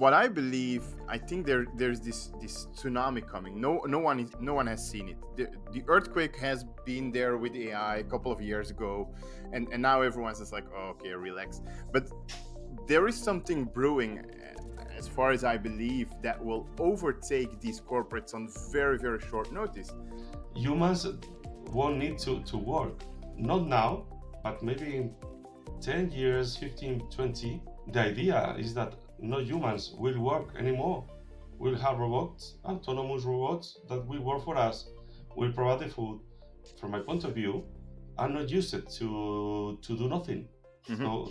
what I believe, I think there's this tsunami coming. No one has seen it. The earthquake has been there with AI a couple of years ago, and now everyone's just like, oh, okay, relax. But there is something brewing, as far as I believe, that will overtake these corporates on very, very short notice. Humans won't need to work. Not now, but maybe in 10 years, 15, 20. The idea is that no humans will work anymore. We'll have robots, autonomous robots that will work for us, will provide the food. From my point of view, I'm not used to do nothing. Mhm. So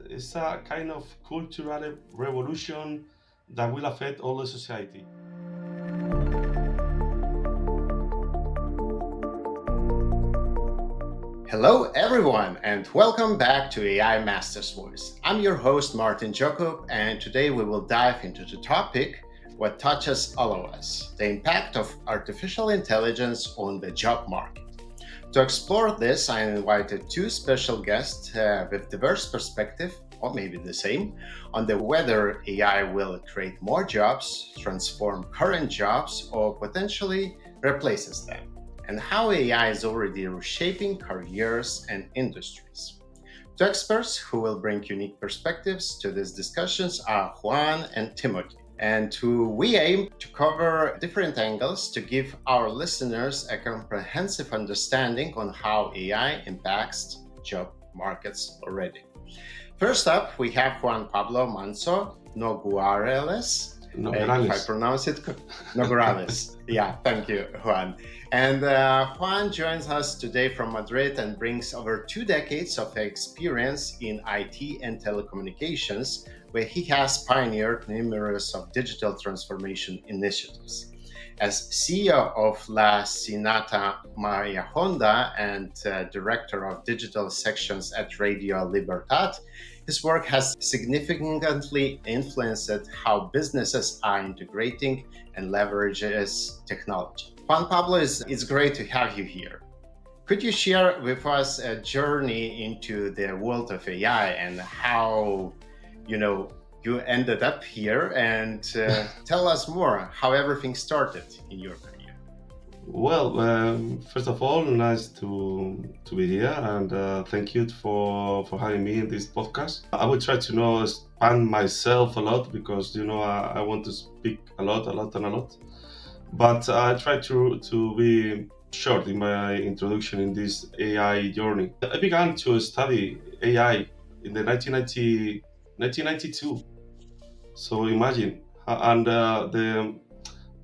it's a kind of cultural revolution that will affect all the society. Hello, everyone, and welcome back to AI Master's Voice. I'm your host, Martin Jokub, and today we will dive into the topic what touches all of us, the impact of artificial intelligence on the job market. To explore this, I invited two special guests with diverse perspective, or maybe the same, on the whether AI will create more jobs, transform current jobs, or potentially replaces them, and how AI is already reshaping careers and industries. Two experts who will bring unique perspectives to these discussions are Juan and Timothy, and who we aim to cover different angles to give our listeners a comprehensive understanding on how AI impacts job markets already. First up, we have Juan Pablo Manso Noguerales. If I Noguerales. pronounce it, Noguerales. Yeah, thank you, Juan. And Juan joins us today from Madrid and brings over 2 decades of experience in IT and telecommunications, where he has pioneered numerous of digital transformation initiatives. As CEO of La Sinata Maria Honda and director of digital sections at Radio Libertad, his work has significantly influenced how businesses are integrating and leverages technology. Juan Pablo, it's great to have you here. Could you share with us a journey into the world of AI and how, you know, you ended up here, and tell us more how everything started in your career? Well, first of all, nice to be here, and thank you for having me in this podcast. I will try to expand myself a lot because I want to speak a lot, and a lot. But I try to be short in my introduction in this AI journey. I began to study AI in the 1992. So imagine, and the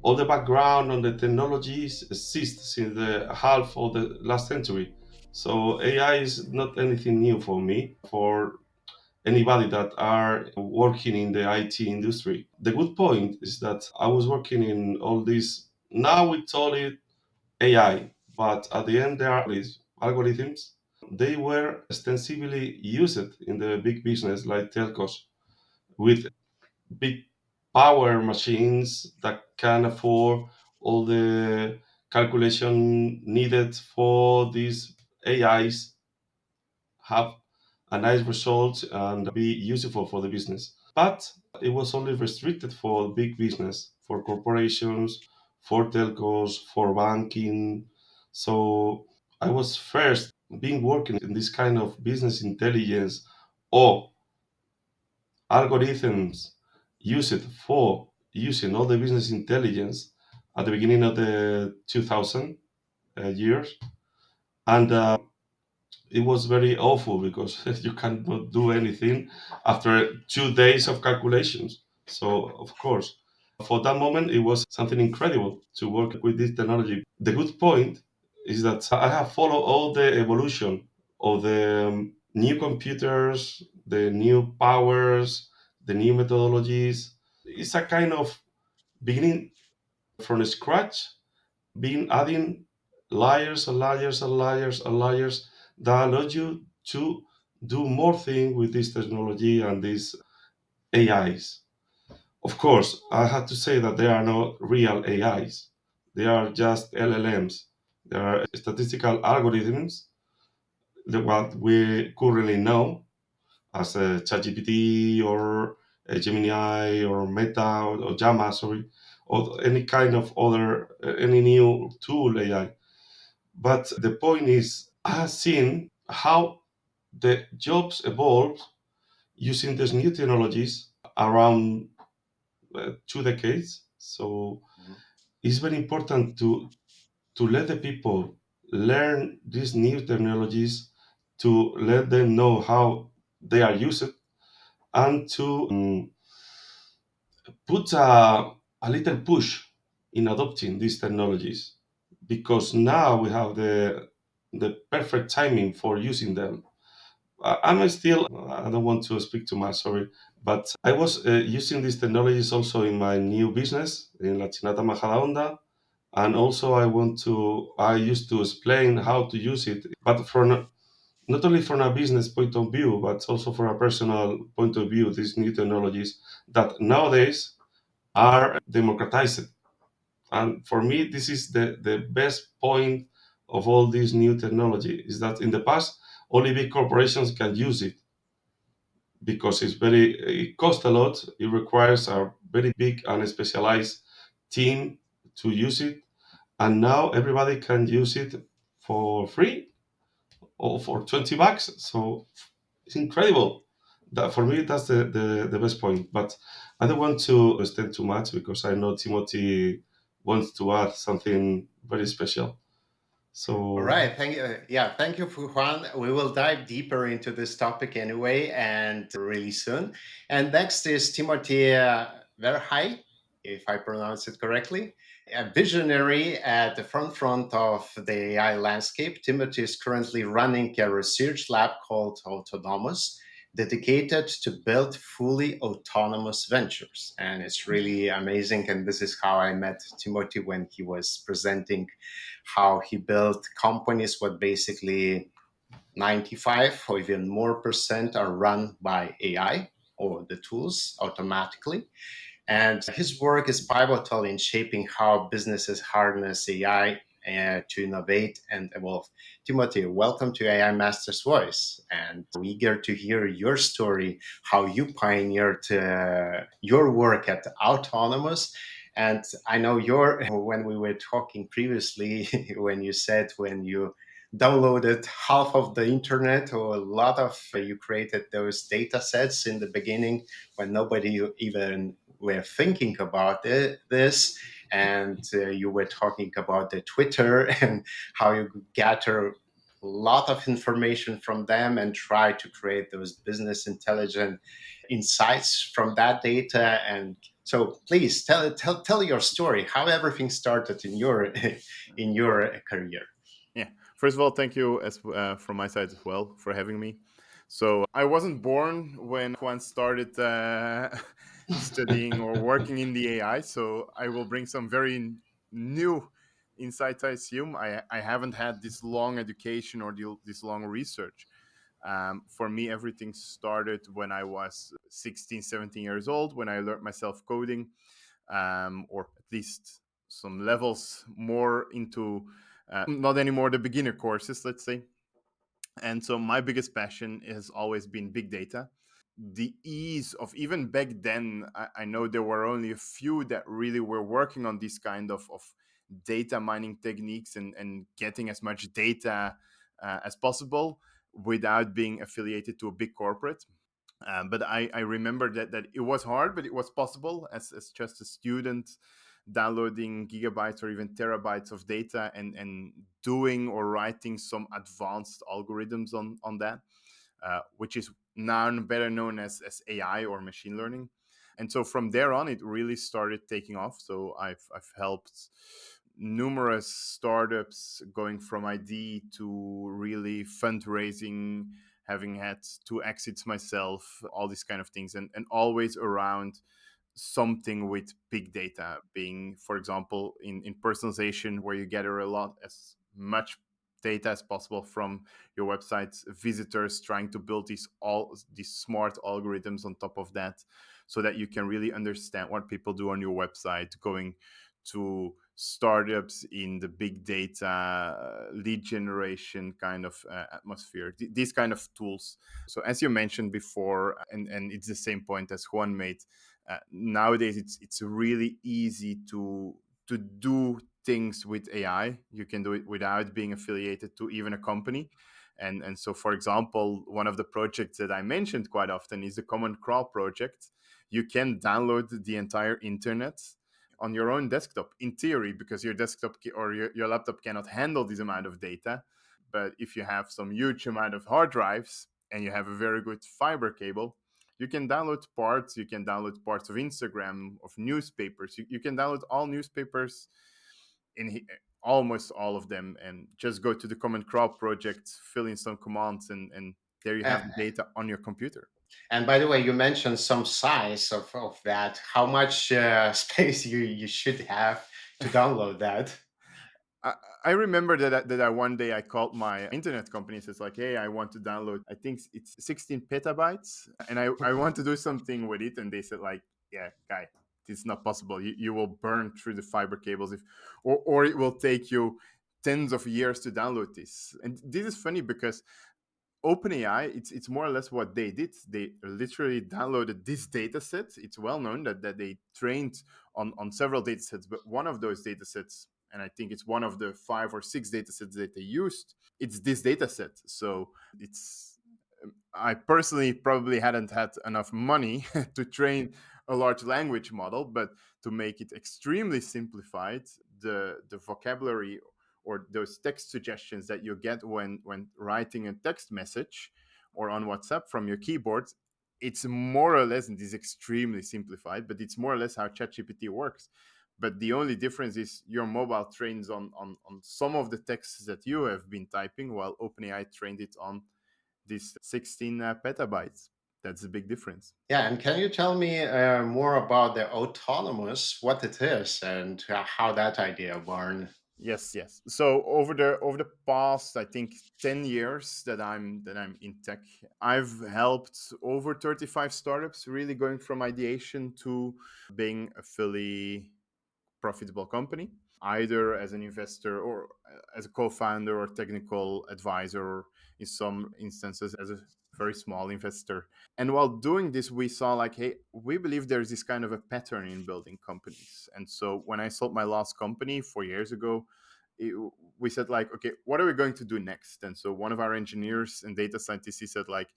all the background on the technologies exists since the half of the last century. So AI is not anything new for me, for anybody that are working in the IT industry. The good point is that I was working in all these, now we call it AI, but at the end there are these algorithms. They were extensively used in the big business like telcos with big power machines that can afford all the calculation needed for these AIs have a nice result and be useful for the business. But it was only restricted for big business, for corporations, for telcos, for banking. So I was first being working in this kind of business intelligence or algorithms used for using all the business intelligence at the beginning of the 2000 years. And it was very awful because you cannot do anything after 2 days of calculations. So, of course, for that moment, it was something incredible to work with this technology. The good point is that I have followed all the evolution of the new computers, the new powers, the new methodologies. It's a kind of beginning from scratch, being adding layers and layers and layers and layers that allow you to do more things with this technology and these AIs. Of course, I have to say that they are not real AIs. They are just LLMs. They are statistical algorithms, what we currently know as a ChatGPT or Gemini or Meta or Llama, sorry, or any kind of other any new tool AI. But the point is, I have seen how the jobs evolve using these new technologies around 2 decades. So Mhm. it's very important to let the people learn these new technologies, to let them know how they are used, and to put a little push in adopting these technologies, because now we have the perfect timing for using them. I'm still, I don't want to speak too much, sorry, but I was using these technologies also in my new business in La Chinata Majadahonda. And also, I used to explain how to use it, but from not only from a business point of view, but also from a personal point of view, these new technologies that nowadays are democratized. And for me, this is the best point of all this new technology is that in the past, only big corporations can use it because it costs a lot. It requires a very big and specialized team to use it. And now everybody can use it for free or for 20 bucks. So it's incredible. That for me, that's the best point. But I don't want to extend too much because I know Timothy wants to add something very special. All So right. Thank you. Yeah, thank you, Juan. We will dive deeper into this topic anyway, and really soon. And next is Timothy Verhaeghe, if I pronounce it correctly. A visionary at the front of the AI landscape, Timothy is currently running a research lab called Autonomous, dedicated to build fully autonomous ventures. And it's really amazing. And this is how I met Timothy when he was presenting how he built companies what basically 95 or even more percent are run by AI or the tools automatically. And his work is pivotal in shaping how businesses harness AI to innovate and evolve. Timothy, welcome to AI Master's Voice. And we're eager to hear your story, how you pioneered your work at Autonomous. And I know when we were talking previously, when you said when you downloaded half of the internet or a lot of, you created those data sets in the beginning when nobody even were thinking about this, and you were talking about the Twitter and how you gather a lot of information from them and try to create those business intelligent insights from that data. And so please tell your story, how everything started in your in your career. Yeah. First of all, thank you as from my side as well for having me. So I wasn't born when Juan started studying or working in the AI. So I will bring some very new insights. I assume I haven't had this long education or this long research. For me, everything started when I was 16, 17 years old, when I learned myself coding, or at least some levels more into not anymore the beginner courses, let's say. And so my biggest passion has always been big data. The ease of, even back then, I know there were only a few that really were working on this kind of data mining techniques and getting as much data as possible without being affiliated to a big corporate. But I remember that it was hard, but it was possible as just a student downloading gigabytes or even terabytes of data and doing or writing some advanced algorithms on that, which is now better known as AI or machine learning. And so from there on, it really started taking off. So I've helped numerous startups going from ID to really fundraising, having had two exits myself, all these kind of things, and always around something with big data, being, for example, in personalization, where you gather a lot as much data as possible from your website's visitors, trying to build these smart algorithms on top of that, so that you can really understand what people do on your website, going to startups in the big data lead generation kind of atmosphere, these kind of tools. So as you mentioned before, and it's the same point as Juan made, nowadays it's really easy to do things with AI. You can do it without being affiliated to even a company. And so, for example, one of the projects that I mentioned quite often is the Common Crawl project. You can download the entire internet on your own desktop in theory, because your desktop or your laptop cannot handle this amount of data. But if you have some huge amount of hard drives and you have a very good fiber cable, you can download parts. You can download parts of Instagram, of newspapers. You can download all newspapers almost all of them, and just go to the Common Crawl project, fill in some commands, and there you Uh, have the data on your computer. and by the way, you mentioned some size of that. How much space you should have to download that? I, I remember that one day I called my internet company. So it's like, hey, I want to download, I think it's 16 petabytes, and I want to do something with it. And they said, like, yeah, guy, it's not possible. You will burn through the fiber cables, if, or it will take you tens of years to download this. And this is funny because OpenAI, it's more or less what they did. They literally downloaded this data set. It's well known that they trained on several data sets, but one of those data sets, and I think it's one of the 5 or 6 data sets that they used, it's this data set. So it's, I personally probably hadn't had enough money to train a large language model, but to make it extremely simplified, the vocabulary or those text suggestions that you get when writing a text message or on WhatsApp from your keyboard, it's more or less, and it is extremely simplified, but it's more or less how ChatGPT works. But the only difference is your mobile trains on some of the texts that you have been typing, while OpenAI trained it on these 16 petabytes. That's a big difference. Yeah, and can you tell me more about the autonomous, what it is, and how that idea born? Yes, yes. So over the past, I think, 10 years that I'm in tech, I've helped over 35 startups, really going from ideation to being a fully profitable company, either as an investor or as a co-founder or technical advisor, or in some instances as a very small investor. And while doing this, we saw, like, hey, we believe there's this kind of a pattern in building companies. And so when I sold my last company 4 years ago, it, we said, like, okay, what are we going to do next? And so one of our engineers and data scientists, he said, like,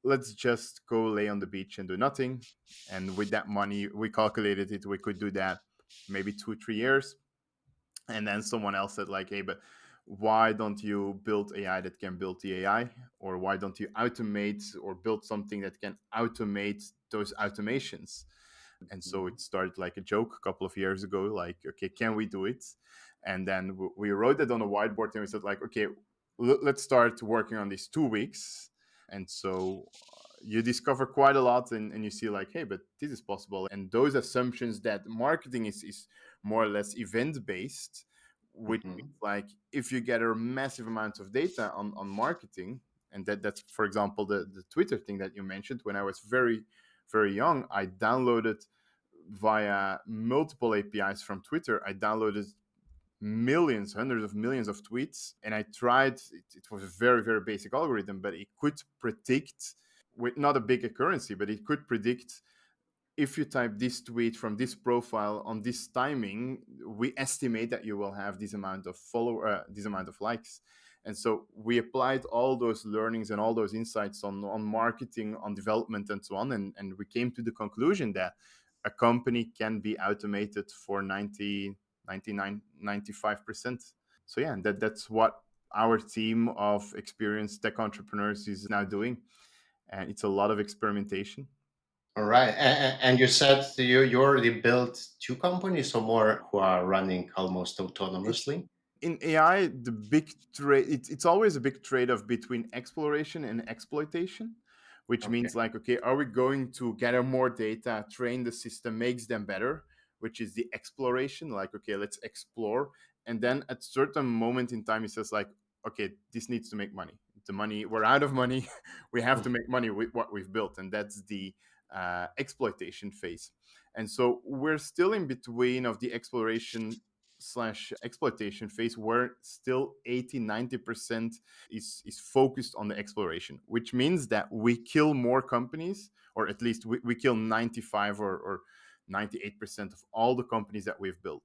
let's just go lay on the beach and do nothing. And with that money, we calculated it, we could do that maybe 2 3 years. And then someone else said, like, hey, but why don't you build AI that can build the AI? Or why don't you automate or build something that can automate those automations? And so it started like a joke a couple of years ago, like, okay, can we do it? And then we wrote it on a whiteboard, and we said, like, okay, let's start working on these 2 weeks. And so you discover quite a lot, and you see, like, hey, but this is possible. And those assumptions that marketing is more or less event based, which means, Mhm. like, if you gather massive amounts of data on marketing, and that's, for example, the Twitter thing that you mentioned. When I was very very young, I downloaded via multiple APIs from Twitter. I downloaded millions, hundreds of millions of tweets, and I tried. It was a very very basic algorithm, but it could predict, with not a big accuracy, but it could predict, if you type this tweet from this profile on this timing, we estimate that you will have this amount of this amount of likes. And so we applied all those learnings and all those insights on marketing, on development, and so on. And we came to the conclusion that a company can be automated for 95%. So yeah, that's what our team of experienced tech entrepreneurs is now doing. And it's a lot of experimentation. All right, and you said you already built two companies or more who are running almost It's autonomously. in AI, the big trade. It's always a big trade-off between exploration and exploitation, which Okay. means, like, okay, are we going to gather more data, train the system, makes them better, which is the exploration. Like, okay, let's explore, and then at certain moment in time, it says, like, okay, this needs to make money. The money, we're out of money. We have to make money with what we've built, and that's the exploitation phase. And so we're still in between of the exploration slash exploitation phase, where still 80-90% is focused on the exploration, which means that we kill more companies, or at least we kill 95 or 98% of all the companies that we've built.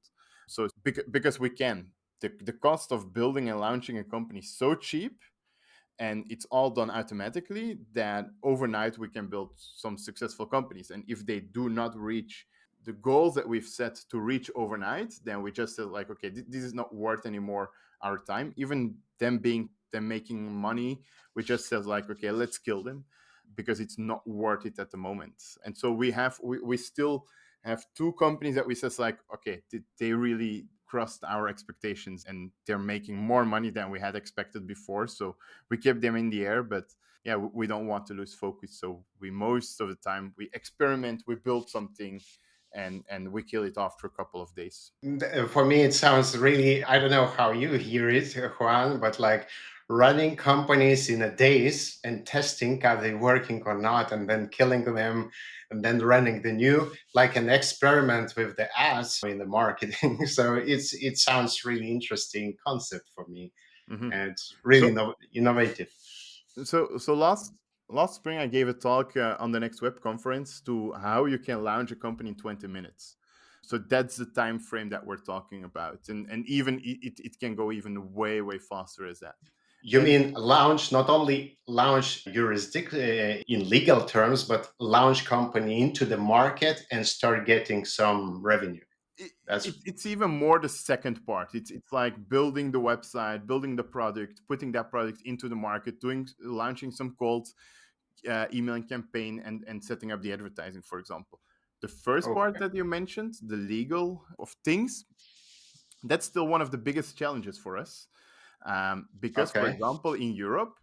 So because we can, the cost of building and launching a company is so cheap, and it's all done automatically, that overnight we can build some successful companies. And if they do not reach the goals that we've set to reach overnight, then we just said like, okay, this is not worth anymore our time. Even them making money, we just said like, okay, let's kill them, because it's not worth it at the moment. And so we still have two companies that we says like, okay, they really crossed our expectations, and they're making more money than we had expected before. So we kept them in the air, but yeah, we don't want to lose focus. So we, most of the time, we experiment, we build something, and we kill it after a couple of days. For me, it sounds really, I don't know how you hear it, Juan, but like running companies in a days and testing are they working or not, and then killing them, and then running the new, like an experiment with the ads in the marketing. So it sounds really interesting concept for me, Hmm. and it's really So innovative. so last spring I gave a talk on the next web conference to how you can launch a company in 20 minutes. So that's the time frame that we're talking about, and even it can go even way faster as that. You And mean launch, not only launch jurisdiction in legal terms, but launch company into the market and start getting some revenue. it, That's it's even more the second part. It's like building the website, building the product, putting that product into the market, doing launching some cold emailing campaign, and setting up the advertising, for example. The first part okay. that you mentioned, the legal of things, that's still one of the biggest challenges for us, because, for Okay. example, in Europe,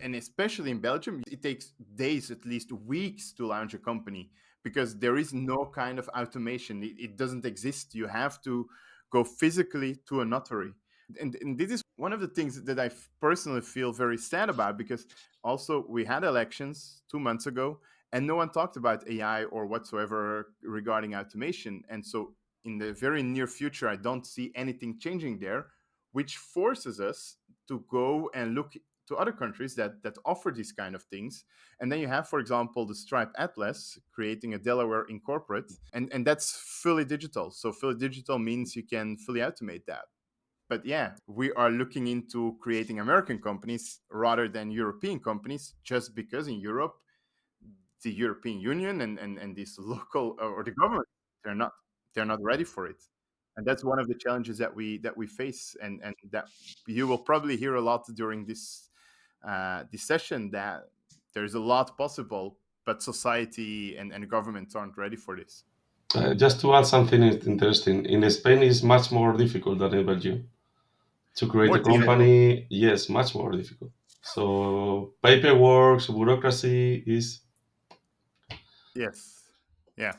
and especially in Belgium, it takes days, at least weeks, to launch a company, because there is no kind of automation. It doesn't exist. You have to go physically to a notary. And this is one of the things that I personally feel very sad about, because also we had elections 2 months ago, and no one talked about AI or whatsoever regarding automation. And so in the very near future, I don't see anything changing there, which forces us to go and look to other countries that offer these kind of things. And then you have, for example, the Stripe Atlas creating a Delaware incorporate, and that's fully digital. So fully digital means you can fully automate that. But yeah, we are looking into creating American companies rather than European companies, just because in Europe, the European Union and this local or the government, they're not they're not ready for it. And that's one of the challenges that we face, and that you will probably hear a lot during this session, that there's a lot possible, but society and governments aren't ready for this. Just to add something interesting, in Spain is much more difficult than in Belgium. To create More a Even difficult. company, yes, much more difficult. So paperwork, bureaucracy is Yes. Yeah.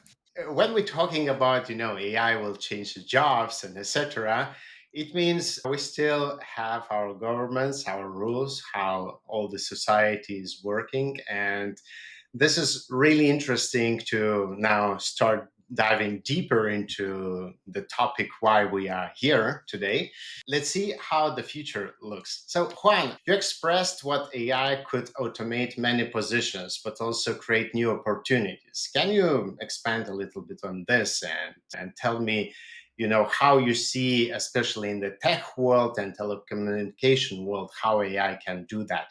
when we're talking about, AI will change the jobs and etc., it means we still have our governments, our rules, how all the society is working. And this is really interesting to now start diving deeper into the topic why we are here today. Let's see how the future looks. So, Juan, you expressed what AI could automate many positions, but also create new opportunities. Can you expand a little bit on this and tell me, how you see, especially in the tech world and telecommunication world, how AI can do that?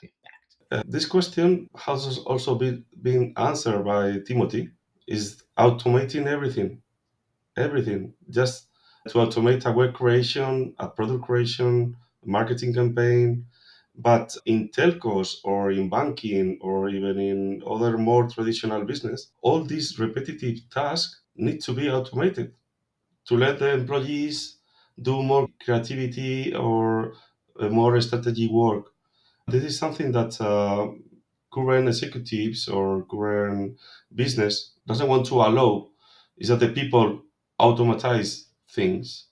this question has also been answered by Timothy. Is automating everything, everything. Just to automate a web creation, a product creation, a marketing campaign. But in telcos or in banking or even in other more traditional business, all these repetitive tasks need to be automated to let the employees do more creativity or more strategy work. This is something that current executives or current business doesn't want to allow, is that the people automatize things,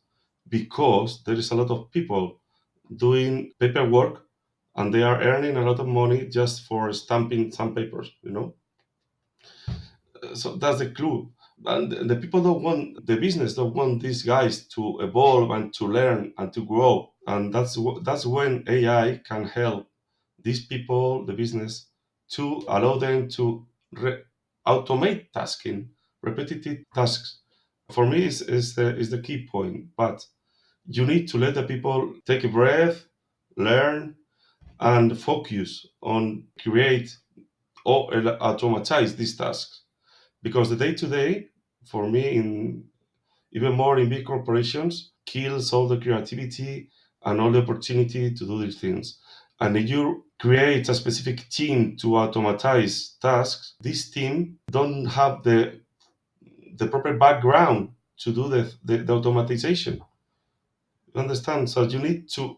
because there is a lot of people doing paperwork and they are earning a lot of money just for stamping some papers. So that's the clue. And the people don't want, the business don't want these guys to evolve and to learn and to grow. And that's when AI can help these people, the business, to allow them to automate tasking, repetitive tasks. For me, is the key point. But you need to let the people take a breath, learn, and focus on create or automatize these tasks. Because the day to day, for me, in even more in big corporations, kills all the creativity and all the opportunity to do these things. And if you create a specific team to automatize tasks, this team don't have the proper background to do the automatization. You understand? So you need to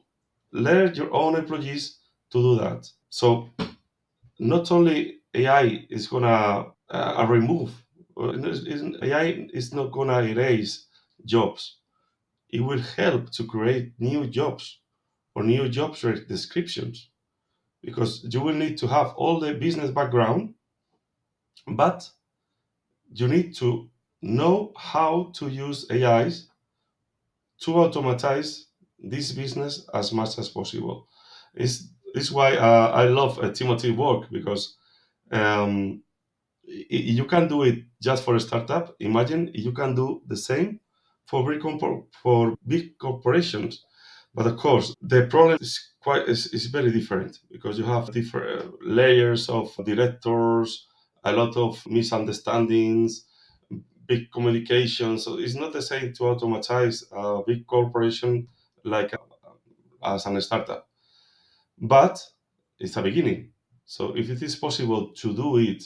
let your own employees to do that. So not only AI is gonna remove, AI is not gonna erase jobs. It will help to create new jobs or new jobs descriptions, because you will need to have all the business background, but you need to know how to use AIs to automatize this business as much as possible. It's why I love Timothy work, because um, you can do it just for a startup. Imagine you can do the same for big corporations. But of course, the problem is very different, because you have different layers of directors, a lot of misunderstandings, big communication. So it's not the same to automatize a big corporation like as an startup. But it's a beginning. So if it is possible to do it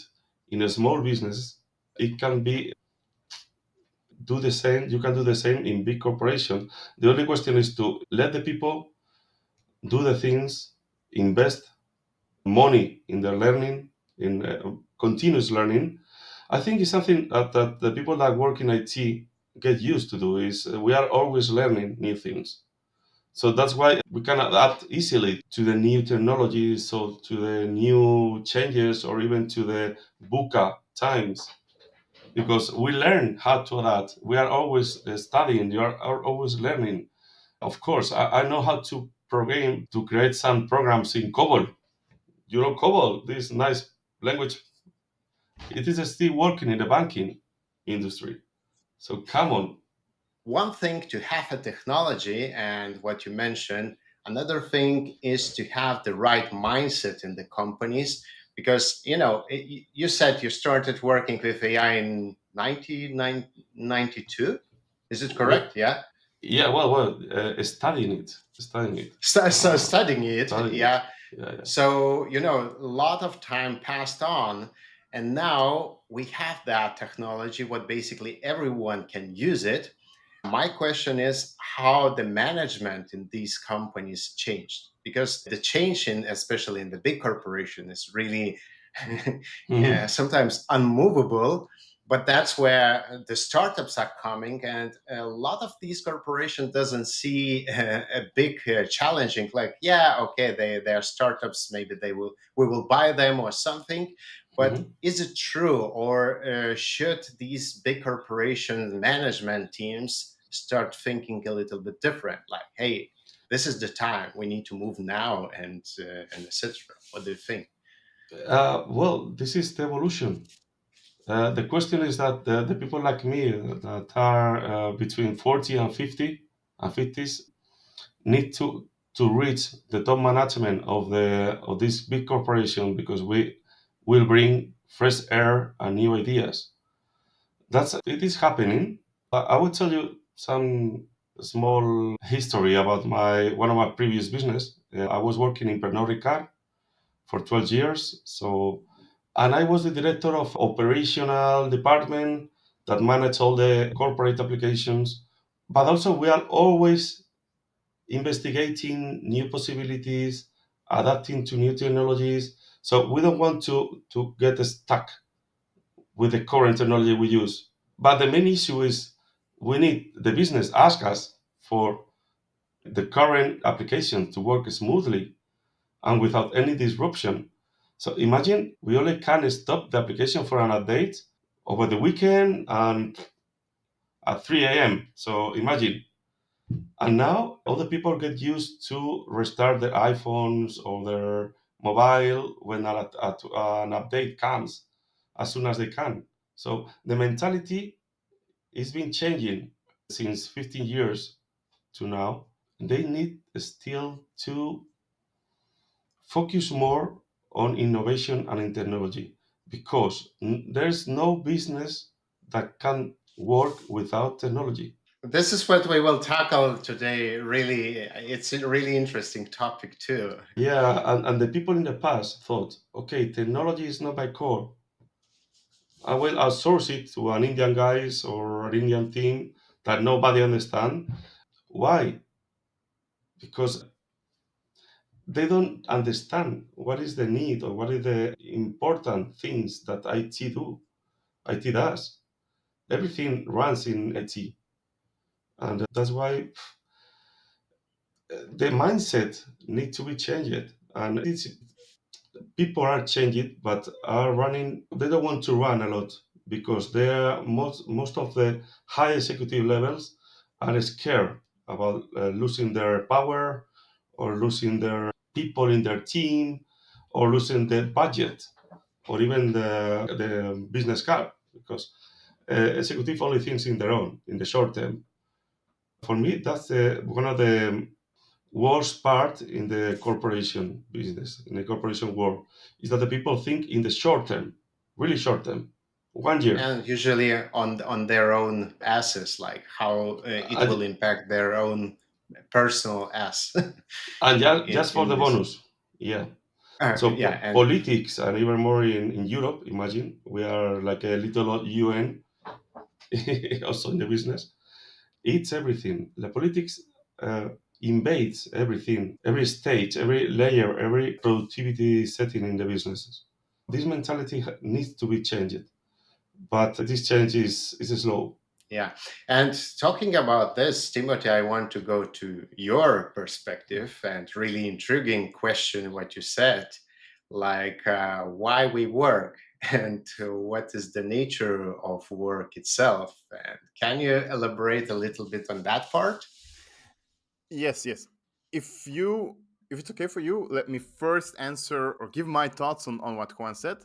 in a small business, it can be do the same. You can do the same in big corporation. The only question is to let the people do the things, invest money in their learning, in continuous learning. I think it's something that the people that work in IT get used to do. Is we are always learning new things. So that's why we can adapt easily to the new technologies, so to the new changes, or even to the VUCA times, because we learn how to adapt. We are always studying, are always learning. Of course, I know how to program, to create some programs in COBOL. You know, COBOL, this nice language, it is still working in the banking industry. So come on. One thing to have a technology and what you mentioned, another thing is to have the right mindset in the companies, because you said you started working with AI in 1992. Is it Yeah, correct? Yeah. yeah, studying it, So studying it, studying it. yeah. Yeah, yeah. So, a lot of time passed on, and now we have that technology, what basically everyone can use it. My question is how the management in these companies changed, because the change in, especially in the big corporation, is really Mhm. sometimes unmovable. But that's where the startups are coming, and a lot of these corporations doesn't see a big challenging, like, yeah, okay, they are startups, maybe we will buy them or something. But Mhm. is it true, or should these big corporation management teams start thinking a little bit different, like, hey, this is the time, we need to move now, and etc. What do you think? Well, this is the evolution. The question is that the people like me that are between 40 and 50 and 50s need to reach the top management of this big corporation, because we will bring fresh air and new ideas. That's it is happening. I will tell you some small history about my one of my previous business. I was working in Pernod Ricard for 12 years. So, and I was the director of operational department that managed all the corporate applications. But also, we are always investigating new possibilities, adapting to new technologies. So we don't want to get stuck with the current technology we use. But the main issue is we need the business ask us for the current application to work smoothly and without any disruption. So imagine we only can stop the application for an update over the weekend and at 3 a.m. So imagine. And now all the people get used to restart their iPhones or their mobile when an update comes as soon as they can. So the mentality is been changing since 15 years to now. They need still to focus more on innovation and in technology because there's no business that can work without technology. This is what we will tackle today. Really, it's a really interesting topic too. Yeah, and the people in the past thought, okay, technology is not my core. I will outsource it to an Indian guys or an Indian team that nobody understand. Why? Because they don't understand what is the need or what is the important things that IT do. IT does. Everything runs in IT, and that's why the mindset need to be changed. And it's people are changing, but are running. They don't want to run a lot because they are most of the high executive levels are scared about losing their power or losing their people in their team or losing the budget or even the business card because executive only thinks in their own in the short term. For me, that's one of the worst part in the corporation business, in the corporation world, is that the people think in the short term, really short term, 1 year. And usually on their own asses, like how it will And, impact their own personal ass and just for in the this. bonus. Yeah. So Yeah, and politics, and even more in Europe, imagine, we are like a little UN, also in the business. It's everything. The politics uh, invades everything, every stage, every layer, every productivity setting in the businesses. This mentality needs to be changed, but this change is slow. yeah, and talking about this, Timothy, I want to go to your perspective and really intriguing question what you said, like why we work and what is the nature of work itself. And can you elaborate a little bit on that part? Yes, yes. If it's okay for you, let me first answer or give my thoughts on what Juan said.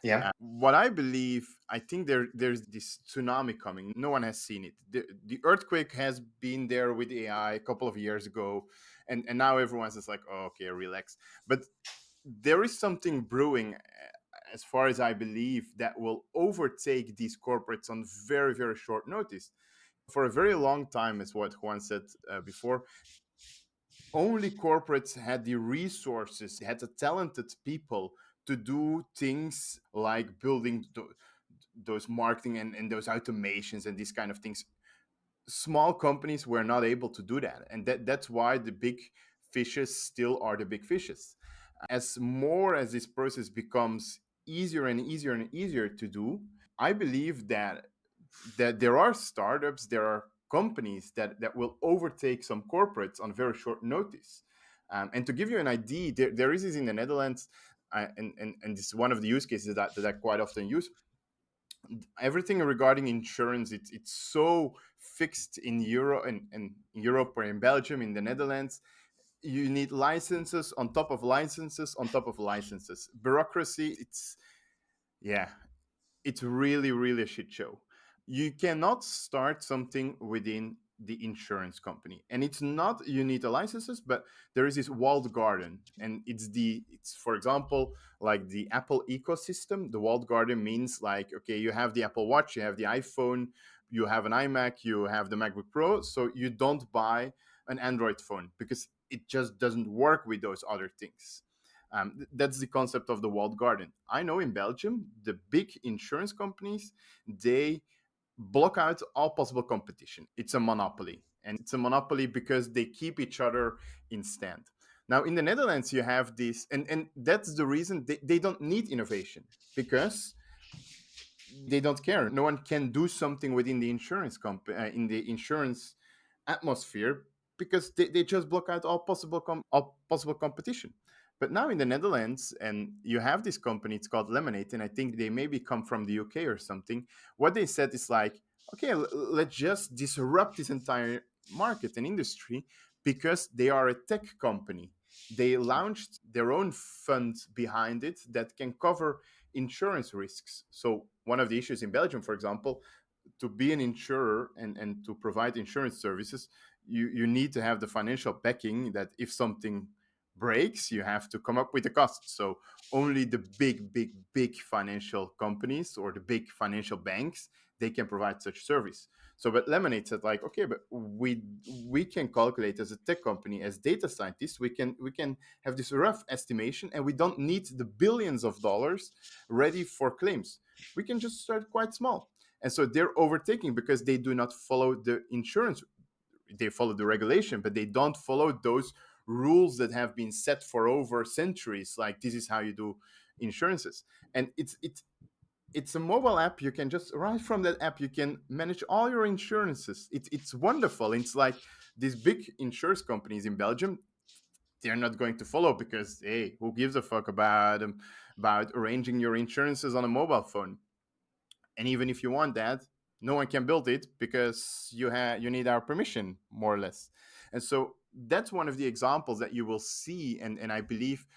Yeah. What I believe, I think there's this tsunami coming. No one has seen it. The earthquake has been there with AI a couple of years ago, and now everyone's just like, oh, okay, relax. But there is something brewing, as far as I believe, that will overtake these corporates on very, very short notice. For a very long time, as what Juan said before, only corporates had the resources, had the talented people to do things like building those marketing and those automations and these kind of things. Small companies were not able to do that, and that's why the big fishes still are the big fishes. As more as this process becomes easier and easier and easier to do, I believe that there are startups, there are companies that will overtake some corporates on very short notice. And to give you an idea, there is this in the Netherlands, and this is one of the use cases that I quite often use. Everything regarding insurance, it's so fixed in Europe and in Europe or in Belgium, in the Netherlands. You need licenses on top of licenses on top of licenses. Bureaucracy, yeah, it's really, really a shit show. You cannot start something within the insurance company, and it's not you need the licenses, but there is this walled garden, and it's for example like the Apple ecosystem. The walled garden means like, okay, you have the Apple Watch, you have the iPhone, you have an iMac, you have the MacBook Pro, so you don't buy an Android phone because it just doesn't work with those other things. That's the concept of the walled garden. I know in Belgium, the big insurance companies, they block out all possible competition. It's a monopoly. And it's a monopoly because they keep each other in stand. Now, in the Netherlands, you have this, and that's the reason they don't need innovation because they don't care. No one can do something within the insurance company, in the insurance atmosphere, because they just block out all possible competition. But now in the Netherlands, and you have this company, it's called Lemonade, and I think they maybe come from the UK or something. What they said is like, okay, let's just disrupt this entire market and industry because they are a tech company. They launched their own fund behind it that can cover insurance risks. So, one of the issues in Belgium, for example, to be an insurer and to provide insurance services, you need to have the financial backing that if something breaks, you have to come up with the cost. So only the big financial companies or the big financial banks, they can provide such service. So but Lemonade said like, okay, but we can calculate as a tech company, as data scientists, we can have this rough estimation, and we don't need the billions of dollars ready for claims. We can just start quite small. And so they're overtaking because they do not follow the insurance, they follow the regulation, but they don't follow those rules that have been set for over centuries. Like this is how you do insurances, and it's a mobile app. You can just right from that app you can manage all your insurances. It's wonderful. It's like these big insurance companies in Belgium. They're not going to follow because hey, who gives a fuck about arranging your insurances on a mobile phone? And even if you want that, no one can build it because you need our permission, more or less. And so that's one of the examples that you will see. And I believe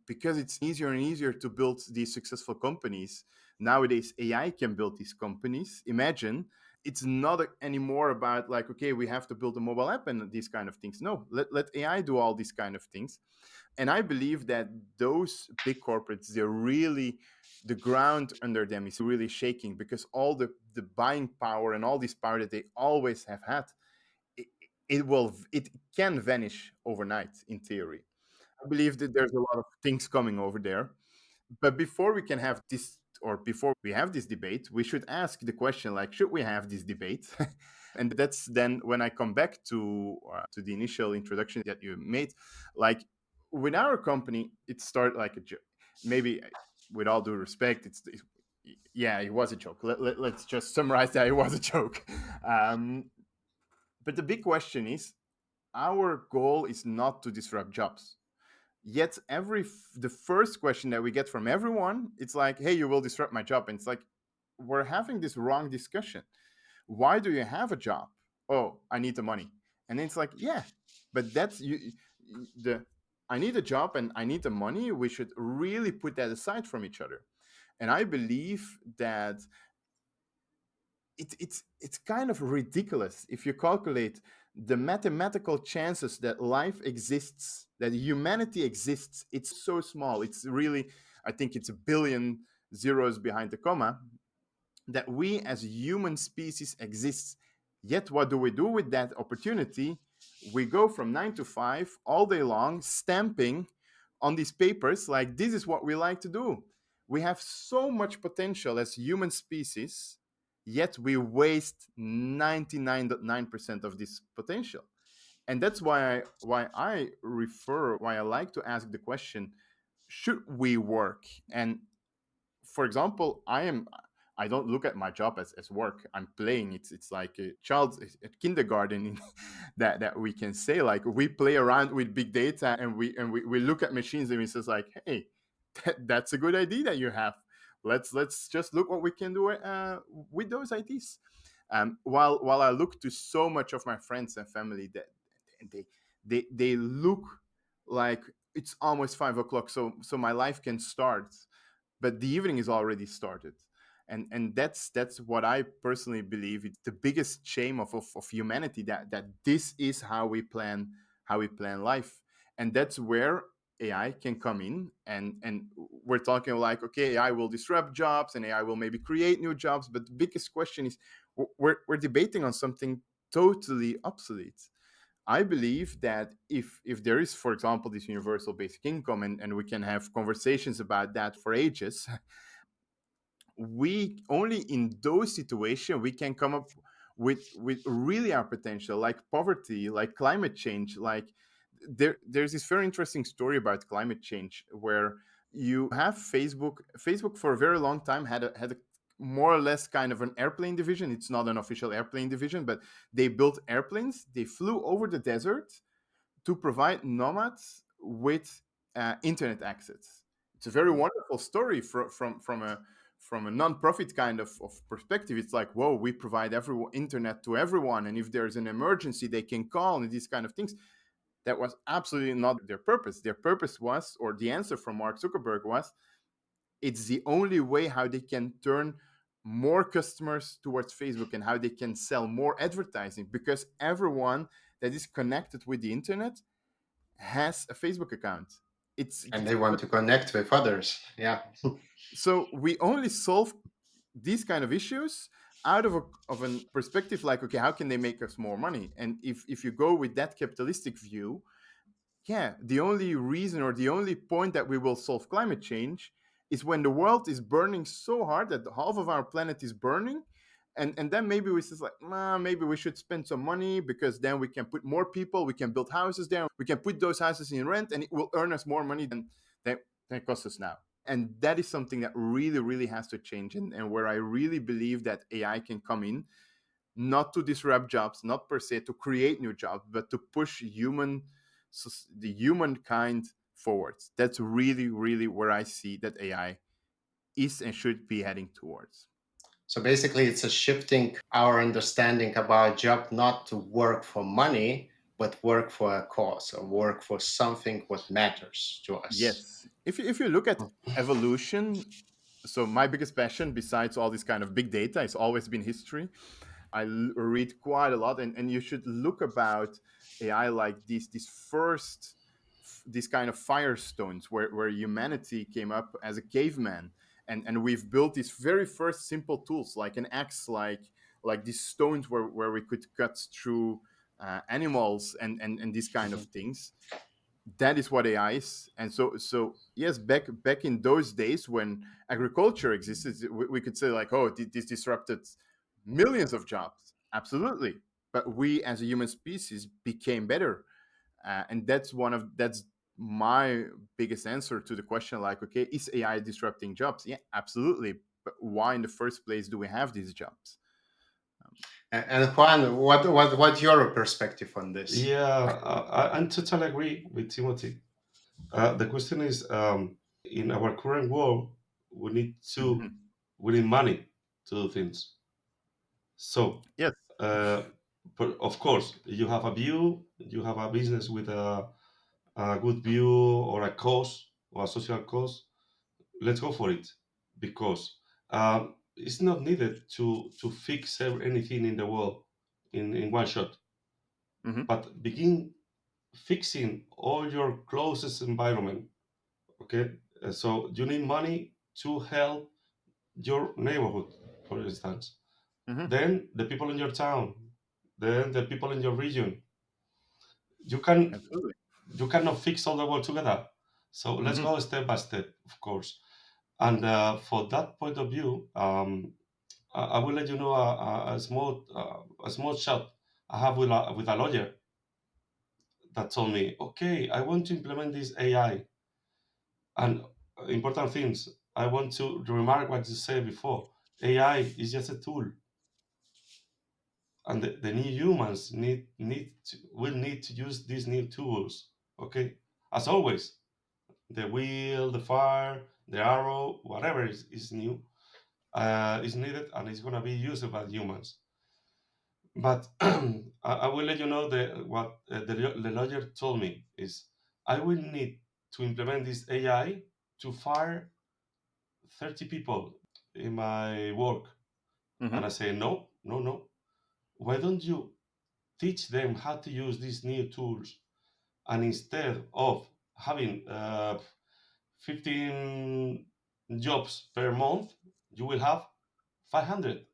because it's easier and easier to build these successful companies nowadays, AI can build these companies. Imagine it's not anymore about like, okay, we have to build a mobile app and these kind of things. No, let AI do all these kind of things. And I believe that those big corporates, they're really, the ground under them is really shaking because all the buying power and all this power that they always have had, it, it can vanish overnight in theory. I believe that there's a lot of things coming over there. But before we can have this, or before we have this debate, we should ask the question like, should we have this debate? And that's then when I come back to the initial introduction that you made. Like with our company, it started like a joke. Maybe with all due respect, yeah, it was a joke. Let's just summarize that it was a joke. Um, but the big question is, our goal is not to disrupt jobs. Yet the first question that we get from everyone, it's like, hey, you will disrupt my job. And it's like, we're having this wrong discussion. Why do you have a job? Oh, I need the money. And then it's like, yeah, but that's the I need a job and I need the money. We should really put that aside from each other. And I believe that it's kind of ridiculous if you calculate the mathematical chances that life exists, that humanity exists. It's so small. It's really, I think it's a billion zeros behind the comma, that we as human species exists. Yet what do we do with that opportunity? We go from 9 to 5 all day long stamping on these papers like this is what we like to do. We have so much potential as human species, yet we waste 99.9% of this potential. And that's why I like to ask the question, should we work? And for example, I don't look at my job as work. I'm playing. It's like a child at kindergarten that we can say like we play around with big data and we look at machines and we says like, hey, that's a good idea that you have. Let's just look what we can do with those ideas. While I look to so much of my friends and family that they they look like it's almost 5 o'clock, so my life can start, but the evening is already started. And that's what I personally believe it's the biggest shame of humanity, that this is how we plan life. And that's where AI can come in, and we're talking like, okay, AI will disrupt jobs and AI will maybe create new jobs, but the biggest question is we're debating on something totally obsolete. I believe that if there is, for example, this universal basic income, and we can have conversations about that for ages, we only in those situations we can come up with really our potential, like poverty, like climate change. Like there's this very interesting story about climate change where you have Facebook for a very long time had a more or less kind of an airplane division. It's not an official airplane division, but they built airplanes, they flew over the desert to provide nomads with internet access. It's a very wonderful story from a non-profit kind of perspective. It's like, whoa, we provide everyone internet to everyone, and if there's an emergency, they can call, and these kind of things. That was absolutely not their purpose. Their purpose was, or the answer from Mark Zuckerberg was, it's the only way how they can turn more customers towards Facebook and how they can sell more advertising, because everyone that is connected with the internet has a Facebook account. And It's they want to connect with others. Yeah. so we only solve these kind of issues out of an perspective like, okay, how can they make us more money? And if you go with that capitalistic view, yeah, the only reason or the only point that we will solve climate change is when the world is burning so hard that half of our planet is burning. And then maybe we just like, nah, maybe we should spend some money, because then we can put more people, we can build houses there, we can put those houses in rent, and it will earn us more money than it costs us now. And that is something that really, really has to change, and where I really believe that AI can come in, not to disrupt jobs, not per se to create new jobs, but to push the humankind forwards. That's really, really where I see that AI is and should be heading towards. So basically, it's a shifting our understanding about job not to work for money, but work for a cause or work for something what matters to us. Yes. If you look at evolution, so my biggest passion besides all this kind of big data has always been history. Read quite a lot, and you should look about AI like these first these kind of firestones where humanity came up as a caveman, and we've built these very first simple tools like an axe, like these stones where we could cut through animals and these kind of Mhm. things. That is what AI is. And so yes, back in those days when agriculture existed, we could say like, oh, this disrupted millions of jobs. Absolutely. But we as a human species became better. And that's my biggest answer to the question, like, okay, is AI disrupting jobs? Yeah, absolutely. But why in the first place do we have these jobs? And Juan, what's your perspective on this? Yeah, I totally agree with Timothy. The question is, in our current world, we need to Mhm. we need money to do things. So, Yes. uh, but of course, you have a view, you have a business with a good view or a cause or a social cause. Let's go for it, because it's not needed to fix anything in the world in one shot, Hmm. but begin fixing all your closest environment. Okay. So you need money to help your neighborhood, for instance, Hmm. then the people in your town, then the people in your region. You can Absolutely. you cannot fix all the world together. So let's Hmm. go step by step, of course. And for that point of view, I will let you know a small chat I have with a lawyer that told me, okay, I want to implement this AI. And important things, I want to remark what you said before. AI is just a tool, and the new humans will need to use these new tools. Okay, as always, the wheel, the fire, the arrow, whatever is new, is needed, and it's gonna be used by humans. But I will let you know what the lawyer told me is I will need to implement this AI to fire 30 people in my work. And I Hmm. say, no, no, no. Why don't you teach them how to use these new tools? And instead of having 15 jobs per month, you will have 500.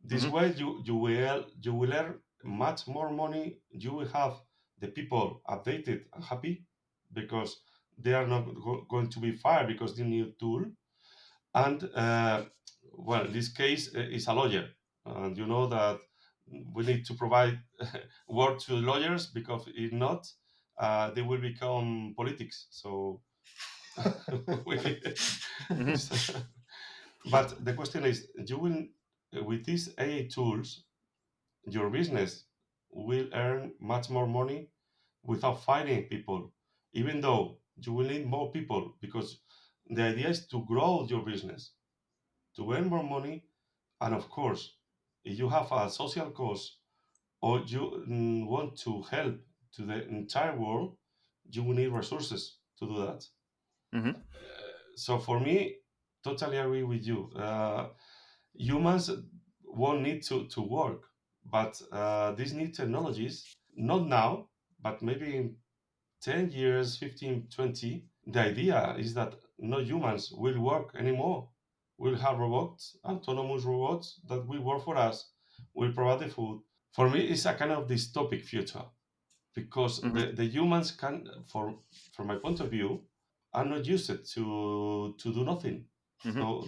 This Hmm. way, you will earn much more money. You will have the people updated and happy because they are not going to be fired because the new tool. And well, in this case is a lawyer, and you know that we need to provide work to lawyers, because if not, they will become politics. So we need, Hmm. but the question is, you will with these AI tools, your business will earn much more money without firing people. even though you will need more people, because the idea is to grow your business, to earn more money. And of course, if you have a social cause, or you want to help to the entire world, you will need resources to do that. Hmm. So for me, totally agree with you. Humans won't need to work, but these new technologies, not now, but maybe in 10 years, 15, 20, the idea is that no humans will work anymore. We'll have robots, autonomous robots that will work for us, will provide the food. For me, it's a kind of dystopic future, because Hmm. the humans can, from my point of view, are not used to do nothing. Hmm. So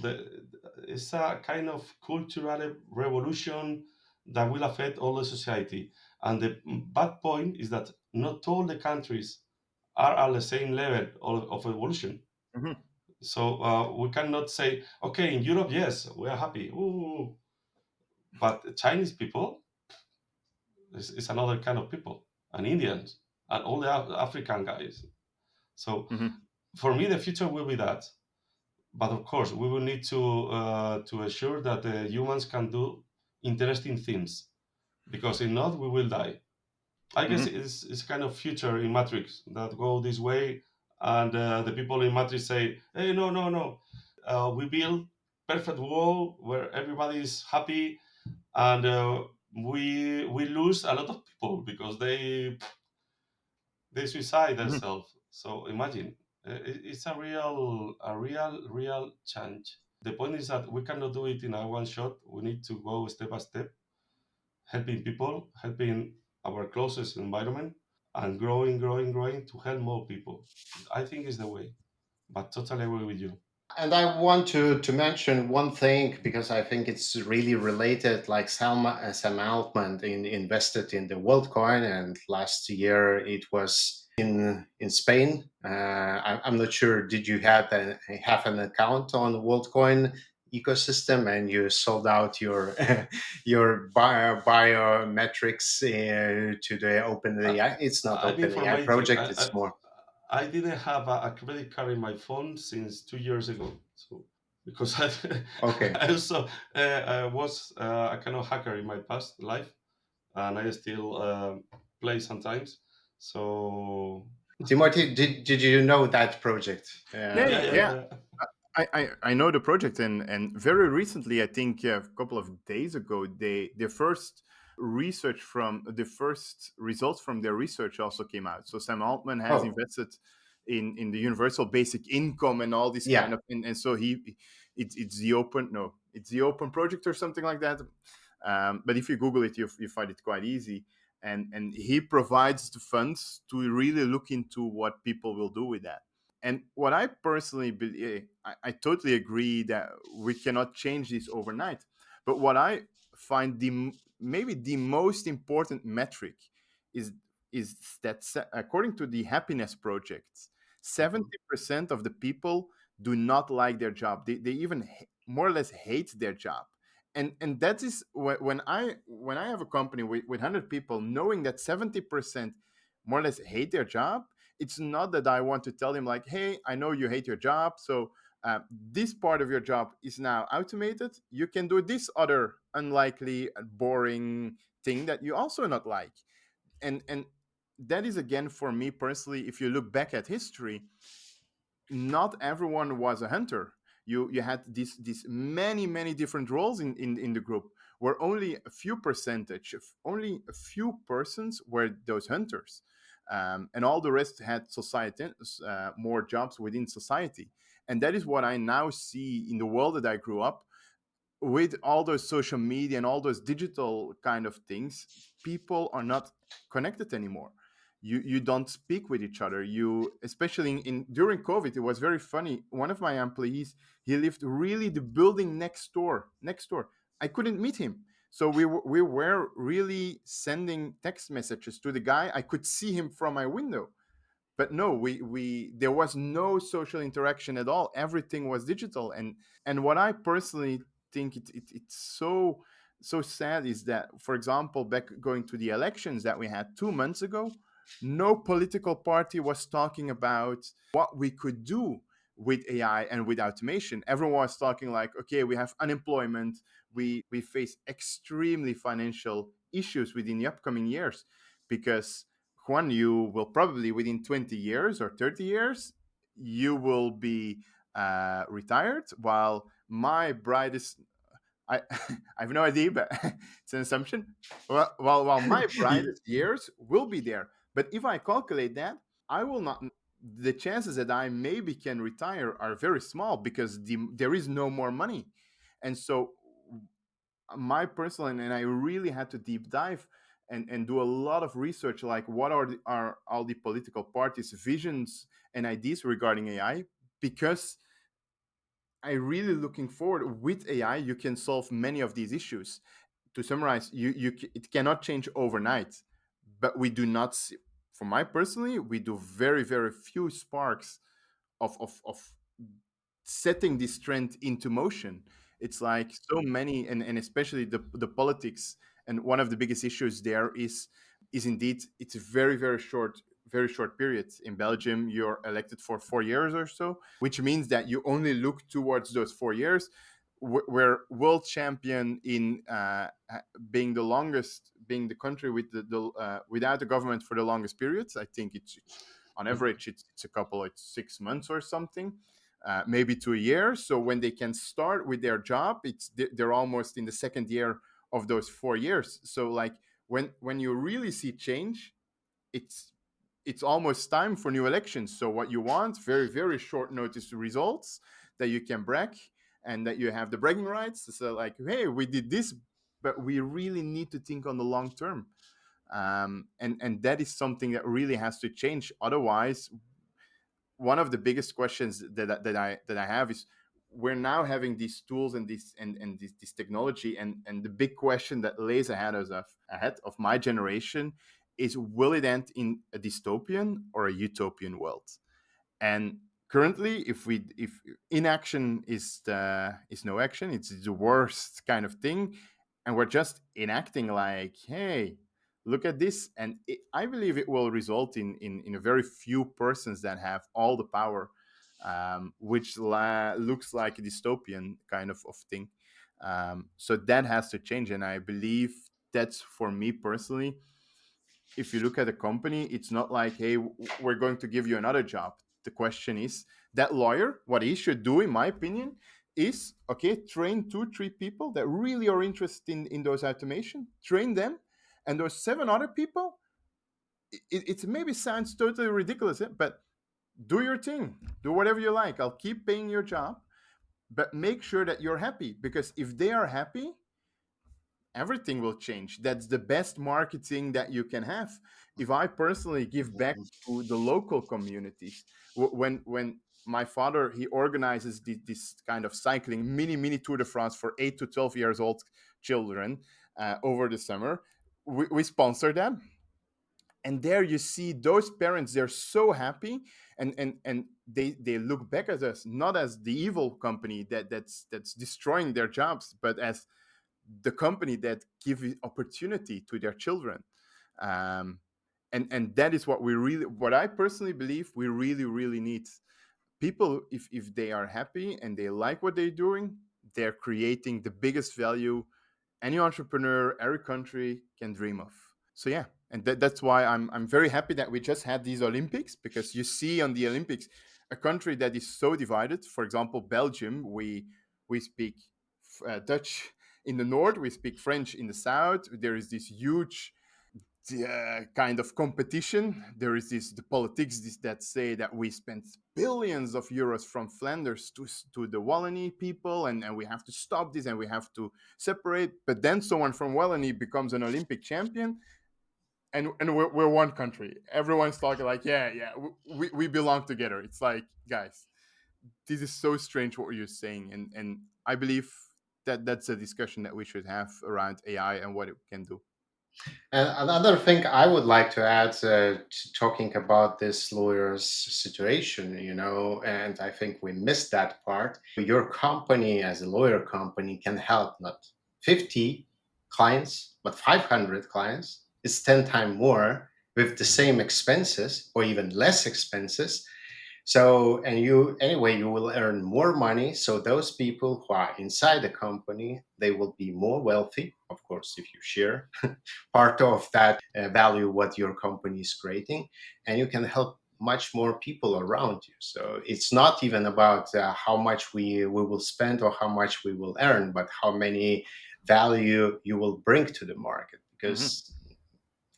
it's a kind of cultural revolution that will affect all the society. And the bad point is that not all the countries are at the same level of evolution. Hmm. So we cannot say, okay, in Europe, yes, we are happy. Ooh. But Chinese people is another kind of people, and Indians, and all the African guys. So Hmm. for me, the future will be that. But of course, we will need to assure that the humans can do interesting things, because if not, we will die. I guess Hmm. it's kind of future in Matrix that go this way, and the people in Matrix say, "Hey, no, no, no, we build perfect world where everybody is happy, and we lose a lot of people because they suicide Hmm. themselves." So imagine, it's a real change. The point is that we cannot do it in a one shot. We need to go step by step, helping people, helping our closest environment, and growing, growing, growing to help more people. I think is the way. But totally agree with you. And I want to mention one thing because I think it's really related. Like Sam Altman invested in the WorldCoin, and last year it was in Spain. I'm not sure. Did you have an account on the WorldCoin ecosystem and you sold out your your biometrics to the I, OpenAI? It's not I mean, for OpenAI my thing, project. It's more I didn't have a credit card in my phone since 2 years ago. So because okay. I also I was a kind of hacker in my past life, and I still play sometimes. So Timothy, did you know that project? Yeah, yeah, yeah, yeah. yeah. I know the project, and very recently, I think a couple of days ago, the first research from the first results from their research also came out. So Sam Altman has Oh, invested in the universal basic income and all this kind yeah. of, and so it's the open, no, it's the open project or something like that. But if you Google it, you find it quite easy. And he provides the funds to really look into what people will do with that. And what I personally believe, I totally agree that we cannot change this overnight. But what I find maybe the most important metric is that according to the Happiness Project, Mhm. 70% of the people do not like their job. They even more or less hate their job. And that is when I have a company with 100 people, knowing that 70% more or less hate their job, it's not that I want to tell him like, hey, I know you hate your job, so this part of your job is now automated. You can do this other unlikely, boring thing that you also not like. And that is again for me personally. If you look back at history, not everyone was a hunter. You had these many different roles in the group, where only a few percentage, only a few persons were those hunters, and all the rest had society, more jobs within society. And that is what I now see in the world that I grew up with, all those social media and all those digital kind of things. People are not connected anymore. You don't speak with each other. You, especially in during COVID, it was very funny. One of my employees, he lived really the building next door. I couldn't meet him, so we were really sending text messages to the guy. I could see him from my window, but no, we there was no social interaction at all. Everything was digital. And what I personally think it's so sad is that, for example, back going to the elections that we had 2 months ago, No political party was talking about what we could do with AI and with automation. Everyone was talking like, okay, we have unemployment, we face extremely financial issues within the upcoming years, because Juan, you will probably within 20 years or 30 years, you will be retired, while my brightest I I have no idea, but it's an assumption. While my brightest years will be there, but if I calculate that, I will not. The chances that I maybe can retire are very small because there is no more money, and so my personal and I really had to deep dive and do a lot of research, like what are all the political parties' visions and ideas regarding AI, because I really looking forward with AI. You can solve many of these issues. To summarize, it cannot change overnight, but we do not see, for my personally, we do very few sparks of setting this trend into motion. It's like so many, and especially the politics. And one of the biggest issues there is indeed it's a very short period. In Belgium, you're elected for 4 years or so, which means that you only look towards those 4 years. We're world champion in being the longest, being the country with without a government for the longest periods. I think it's on average it's a couple, it's 6 months or something, maybe to a year. So when they can start with their job, they're almost in the second year of those 4 years. So like when you really see change, it's it's almost time for new elections. So what you want, very short notice results that you can brag, and that you have the bragging rights. So like, hey, we did this, but we really need to think on the long term. And that is something that really has to change. Otherwise, one of the biggest questions that I have is, we're now having these tools and this technology, and the big question that lays ahead of my generation is, will it end in a dystopian or a utopian world? And currently, if inaction is no action, it's the worst kind of thing, and we're just enacting like, hey, look at this, and I believe it will result in a very few persons that have all the power, which looks like a dystopian kind of thing. So that has to change, and I believe that's, for me personally, if you look at a company, it's not like, hey, we're going to give you another job. The question is, that lawyer, what he should do, in my opinion, is, okay, train two, three people that really are interested in those automation, train them, and those seven other people, it maybe sounds totally ridiculous, but do your thing, do whatever you like. I'll keep paying your job, but make sure that you're happy, because if they are happy, everything will change. That's the best marketing that you can have. If I personally give back to the local communities, when my father, he organizes this kind of cycling mini Tour de France for 8 to 12 years old children over the summer, we sponsor them. And there you see those parents, they're so happy, and they look back at us not as the evil company that's destroying their jobs, but as the company that gives opportunity to their children. um, and that is what I personally believe we really need. People, if they are happy and they like what they're doing, they're creating the biggest value any entrepreneur, every country can dream of. So yeah, and that's why I'm very happy that we just had these Olympics, because you see on the Olympics a country that is so divided. For example, Belgium, we speak Dutch in the north, we speak French in the south. There is this huge kind of competition. There is the politics that say that we spent billions of euros from Flanders to the Wallonie people, and we have to stop this and we have to separate. But then someone from Wallonie becomes an Olympic champion, and we're one country. Everyone's talking like, yeah, we belong together. It's like, guys, this is so strange what you're saying, and I believe that that's a discussion that we should have around AI and what it can do. And another thing I would like to add to talking about this lawyer's situation, and I think we missed that part. Your company, as a lawyer company, can help not 50 clients, but 500 clients. It's 10 times more. with the Mhm. same expenses or even less expenses. So, and you, anyway, you will earn more money. So, those people who are inside the company, they will be more wealthy. Of course, if you share part of that value, what your company is creating, and you can help much more people around you. So, it's not even about how much we will spend or how much we will earn, but how many value you will bring to the market. Hmm. Because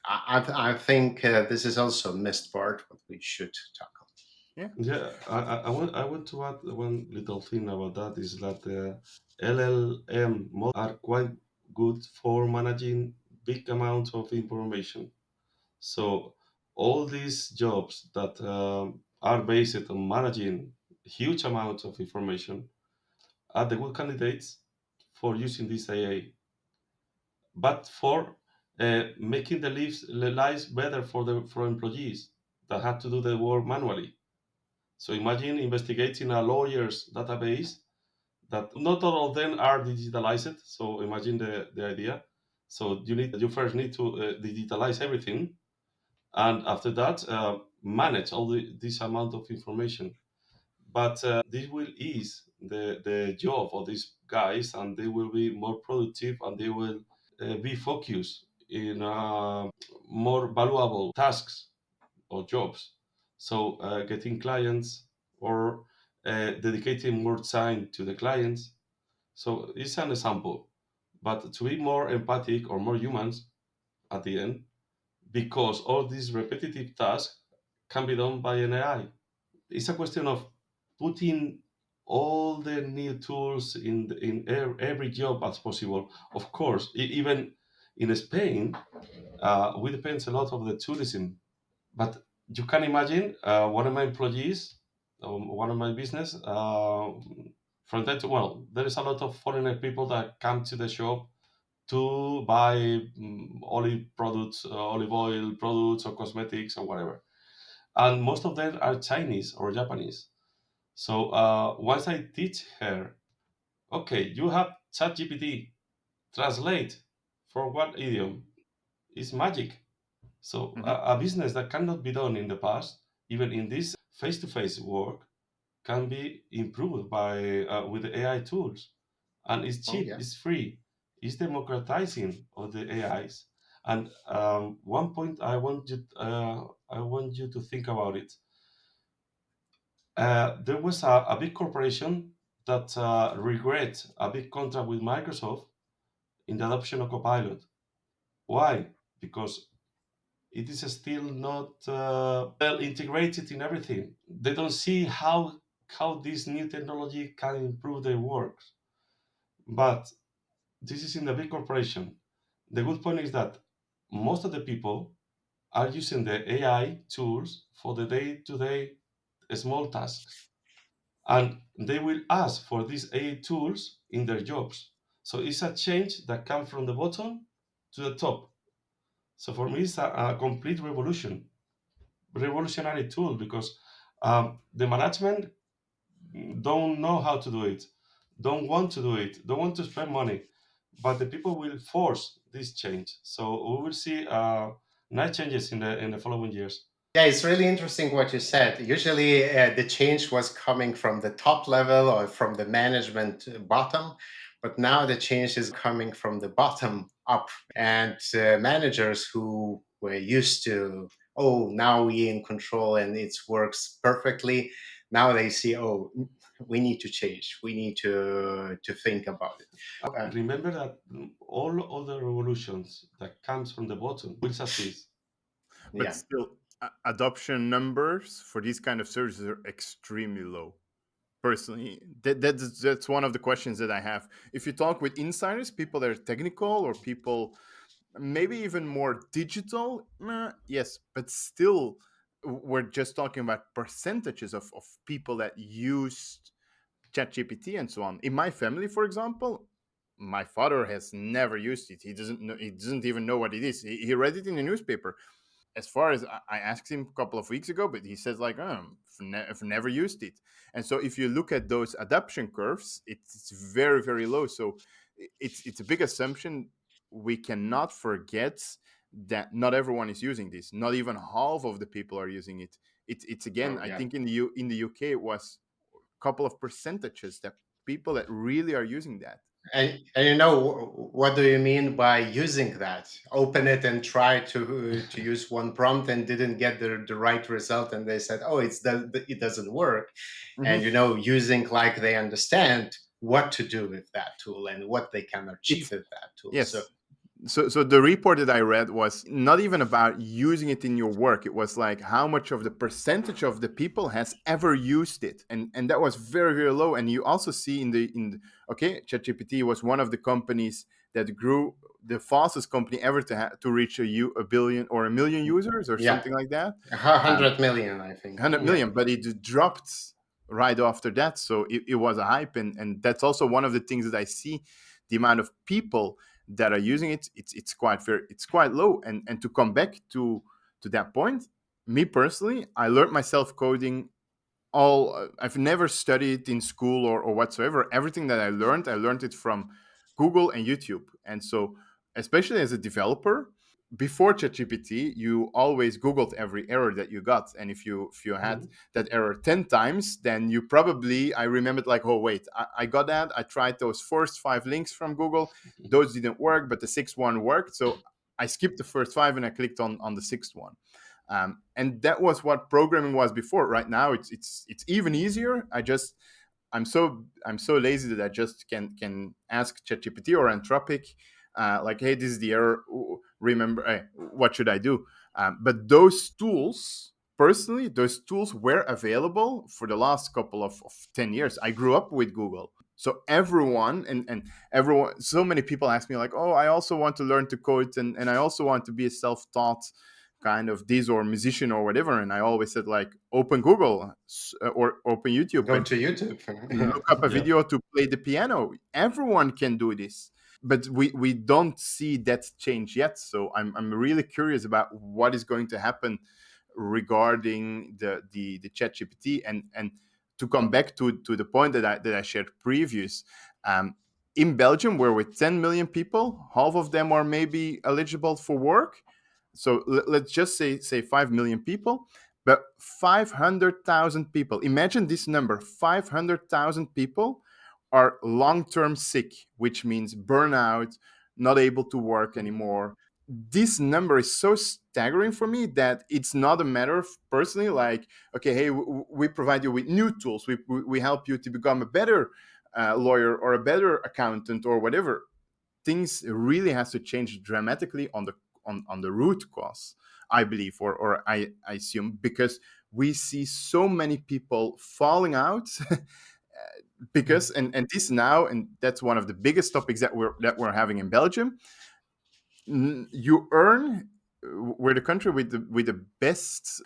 I think this is also a missed part, what we should tackle. Yeah. Yeah, I want to add one little thing about that is that the LLM models are quite good for managing big amounts of information. So all these jobs that are based on managing huge amounts of information are the good candidates for using this AI, but for making the lives better for the for employees that have to do the work manually. So imagine investigating a lawyer's database that not all of them are digitalized. So imagine the idea. So you first need to digitalize everything, and after that manage all this amount of information. But this will ease the job of these guys, and they will be more productive, and they will be focused in more valuable tasks or jobs. So getting clients or dedicating more time to the clients. So it's an example. But to be more empathic or more humans at the end, because all these repetitive tasks can be done by an AI. It's a question of putting all the new tools every job as possible. Of course, even in Spain, we depend a lot of the tourism. But you can imagine one of my employees, one of my business, from that, well, there is a lot of foreigner people that come to the shop to buy olive products, olive oil products, or cosmetics, or whatever. And most of them are Chinese or Japanese. So once I teach her, okay, you have ChatGPT, translate for what idiom? It's magic. So Hmm. a business that cannot be done in the past, even in this face-to-face work, can be improved by with the AI tools, and it's Oh, cheap, yeah. it's free, it's democratizing of the AIs. And one point I want you to think about it. There was a big corporation that regret a big contract with Microsoft in the adoption of Copilot. Why? Because it is still not well integrated in everything. They don't see how this new technology can improve their work. But this is in the big corporation. The good point is that most of the people are using the AI tools for the day-to-day small tasks, and they will ask for these AI tools in their jobs. So it's a change that comes from the bottom to the top. So for me, it's a complete revolutionary tool because the management don't know how to do it, don't want to do it, don't want to spend money, but the people will force this change. So we will see nice changes in the following years. Yeah, it's really interesting what you said. Usually, the change was coming from the top level or from the management bottom, but now the change is coming from the bottom up. And managers who were used to, oh, now we in control and it works perfectly. Now they see, oh, we need to change. We need to think about it. Remember that all other revolutions that comes from the bottom will succeed. But Yeah. still, adoption numbers for these kind of services are extremely low. Personally, that's one of the questions that I have. If you talk with insiders, people that are technical or people maybe even more digital, yes, but still, we're just talking about percentages of people that used ChatGPT and so on. In my family, for example, my father has never used it. He doesn't know. He doesn't even know what it is. He read it in the newspaper. As far as I asked him a couple of weeks ago, but he says like, I've never used it. And so if you look at those adoption curves, it's very very low. So it's a big assumption. We cannot forget that not everyone is using this. Not even half of the people are using it. It's again, Oh, I yeah. think in the UK it was a couple of percentages that people that really are using that. And what do you mean by using that? Open it and try to use one prompt and didn't get the right result, and they said, "Oh, it doesn't work." And Hmm. using like they understand what to do with that tool and what they can achieve It's with that tool. So yes. So the report that I read was not even about using it in your work. It was like how much of the percentage of the people has ever used it, and that was very very low. And you also see okay, ChatGPT was one of the companies that grew the fastest company ever to reach a billion or a million users or yeah, something like that. 100 million, I think. 100 Yeah. million, but it dropped right after that. So it was a hype. And that's also one of the things that I see, the amount of people that are using it, it's quite fair, it's quite low. And to come back to that point, me personally, I learned myself coding all I've never studied in school or whatsoever. Everything that I learned it from Google and YouTube. And so, especially as a developer, before ChatGPT, you always Googled every error that you got. And if you had Mhm. that error 10 times, then you probably, I remembered like, oh wait, I got that. I tried those first five links from Google. Those didn't work, but the sixth one worked. So I skipped the first five and I clicked on the sixth one. And that was what programming was before. Right now, it's even easier. I'm so lazy that I just can ask ChatGPT or Anthropic, like, hey, this is the error. Remember, what should I do? But those tools, personally, those tools were available for the last couple of 10 years. I grew up with Google. So everyone and everyone, so many people ask me like, oh, I also want to learn to code, and I also want to be a self-taught kind of this or musician or whatever. And I always said like, open Google or open YouTube Go and to YouTube. look up a Yeah. video to play the piano. Everyone can do this, but we don't see that change yet. So I'm really curious about what is going to happen regarding the chat gpt. And to come back to the point that I shared previous, um, in Belgium, where with 10 million people, half of them are maybe eligible for work. So let's just say 5 million people, but 500,000 people, imagine this number, 500,000 people are long-term sick, which means burnout, not able to work anymore. This number is so staggering for me that it's not a matter of personally like, okay, hey, we provide you with new tools, we help you to become a better lawyer or a better accountant or whatever. Things really has to change dramatically on the root cause, I believe, or I assume, because we see so many people falling out because and this now, and that's one of the biggest topics that we're having in Belgium. You earn, we're the country with the best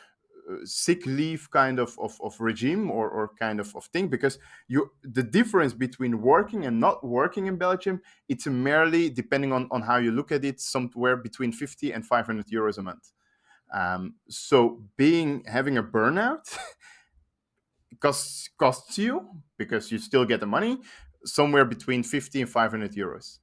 sick leave kind of regime or kind of thing, because the difference between working and not working in Belgium, it's merely, depending on how you look at it, somewhere between 50 and 500 euros a month. So having a burnout costs you, because you still get the money, somewhere between 50 and 500 euros.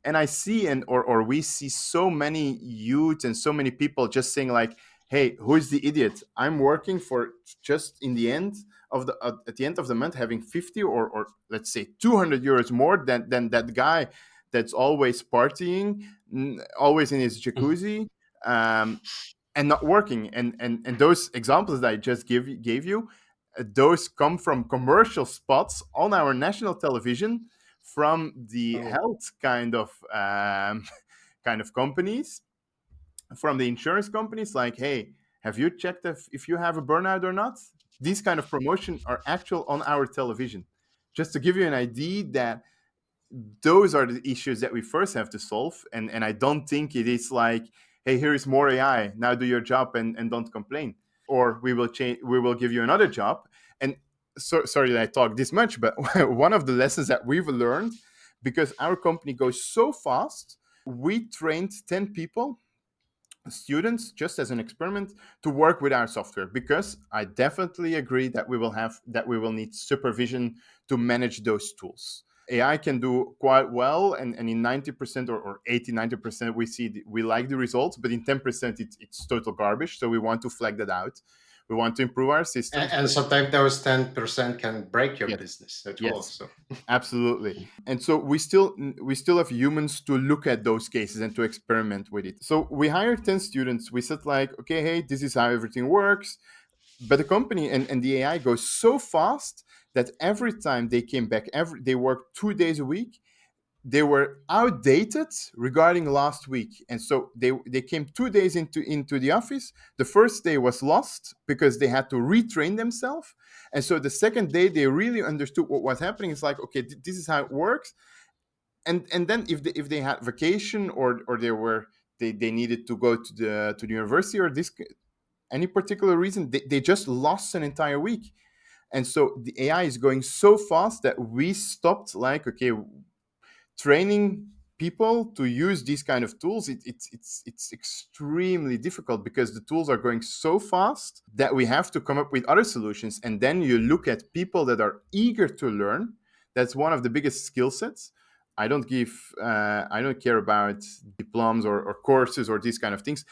And I see, or we see so many youth and so many people just saying like, hey, who is the idiot? I'm working for just in the end of the at the end of the month having 50 or let's say 200 euros more than that guy that's always partying, always in his jacuzzi, um, and not working. And those examples that I just gave you, those come from commercial spots on our national television from the Oh, health kind of kind of companies, from the insurance companies, like, hey, have you checked if you have a burnout or not? These kind of promotion are actual on our television, just to give you an idea that those are the issues that we first have to solve. And I don't think it is like, hey, here is more AI, now do your job and don't complain, or we will give you another job. And so sorry that I talk this much, but one of the lessons that we've learned, because our company goes so fast, we trained 10 people, students, just as an experiment, to work with our software, because I definitely agree that we will need supervision to manage those tools. AI can do quite well, and in 90% or 80, 90%, we like the results, but in 10% it's total garbage. So we want to flag that out. We want to improve our systems. And sometimes those 10% can break your Yes, business at all. yes, So absolutely. And so we still have humans to look at those cases and to experiment with it. So we hired 10 students. We said like, okay, hey, this is how everything works. But the company and the AI goes so fast that every time they came back, they worked 2 days a week. They were outdated regarding last week, and so they came 2 days into the office. The first day was lost because they had to retrain themselves, and so the second day they really understood what was happening. It's like, okay, this is how it works. And then if they had vacation, or they needed to go to the university, or this any particular reason, they just lost an entire week. And so the AI is going so fast that we stopped, like, okay, training people to use these kind of tools. It's extremely difficult because the tools are going so fast that we have to come up with other solutions. And then you look at people that are eager to learn. That's one of the biggest skill sets. I don't care about diplomas or courses or these kind of things.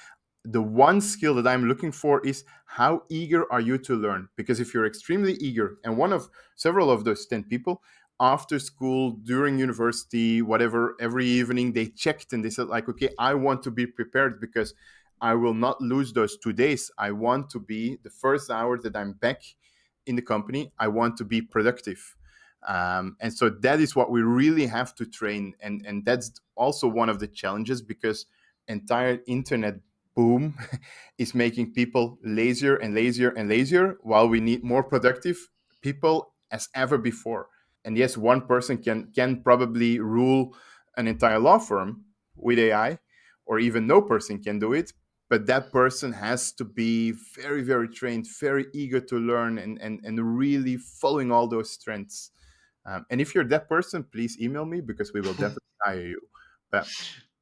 The one skill that I'm looking for is how eager are you to learn? Because if you're extremely eager, and one of several of those 10 people, after school, during university, whatever, every evening they checked and they said like, okay, I want to be prepared because I will not lose those 2 days. I want to be the first hour that I'm back in the company. I want to be productive. And so that is what we really have to train. And that's also one of the challenges, because entire internet boom is making people lazier and lazier and lazier, while we need more productive people as ever before. And yes, one person can probably rule an entire law firm with AI, or even no person can do it. But that person has to be very, very trained, very eager to learn, and really following all those trends. And if you're that person, please email me, because we will definitely hire you. But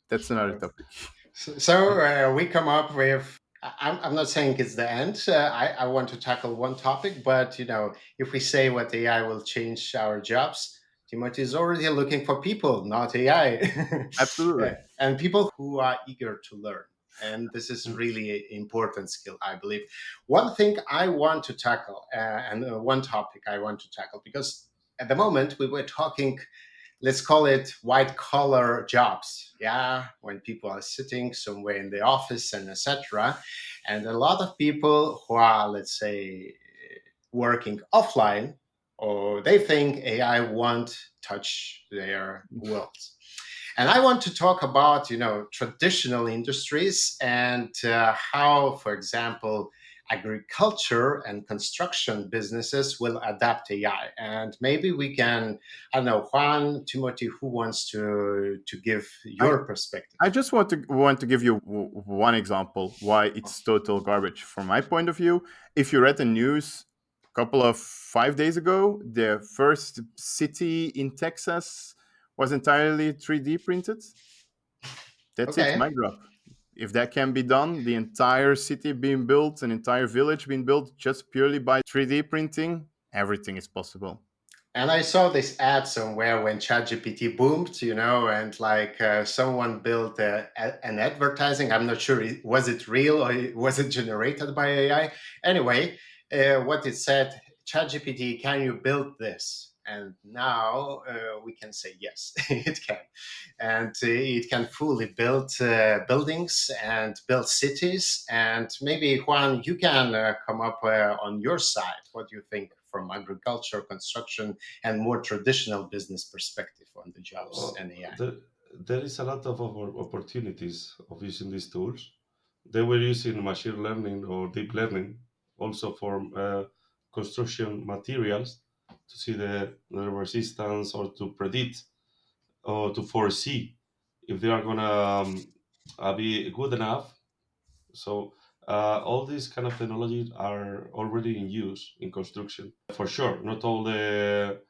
that's another topic. So we come up with. I'm not saying it's the end. I want to tackle one topic, but if we say what AI will change our jobs, Timothy is already looking for people, not AI, Absolutely. and people who are eager to learn. And this is Mm. really an important skill, I believe. One thing I want to tackle, and one topic I want to tackle, because at the moment we were talking, let's call it white collar jobs, yeah, when people are sitting somewhere in the office and etc. And a lot of people who are, let's say, working offline, or they think AI won't touch their worlds. And I want to talk about, traditional industries, and how, for example, agriculture and construction businesses will adapt AI. And maybe we can, I don't know, Juan, Timothy, who wants to give I your perspective? I just want to give you one example why it's total garbage from my point of view. If you read the news a couple of 5 days ago, the first city in Texas was entirely 3D printed. That's it, Okay. mic drop. If that can be done, the entire city being built, an entire village being built just purely by 3D printing, everything is possible. And I saw this ad somewhere when ChatGPT boomed, and like someone built an advertising. I'm not sure, was it real or was it generated by AI? Anyway, what it said, ChatGPT, can you build this? And now we can say yes, it can. And it can fully build buildings and build cities. And maybe, Juan, you can come up on your side. What do you think from agriculture, construction, and more traditional business perspective on the jobs Uh, and AI? there is a lot of opportunities of using these tools. They were using machine learning or deep learning also for construction materials to see the resistance, or to predict or to foresee if they are gonna be good enough. So all these kind of technologies are already in use in construction. For sure, not all the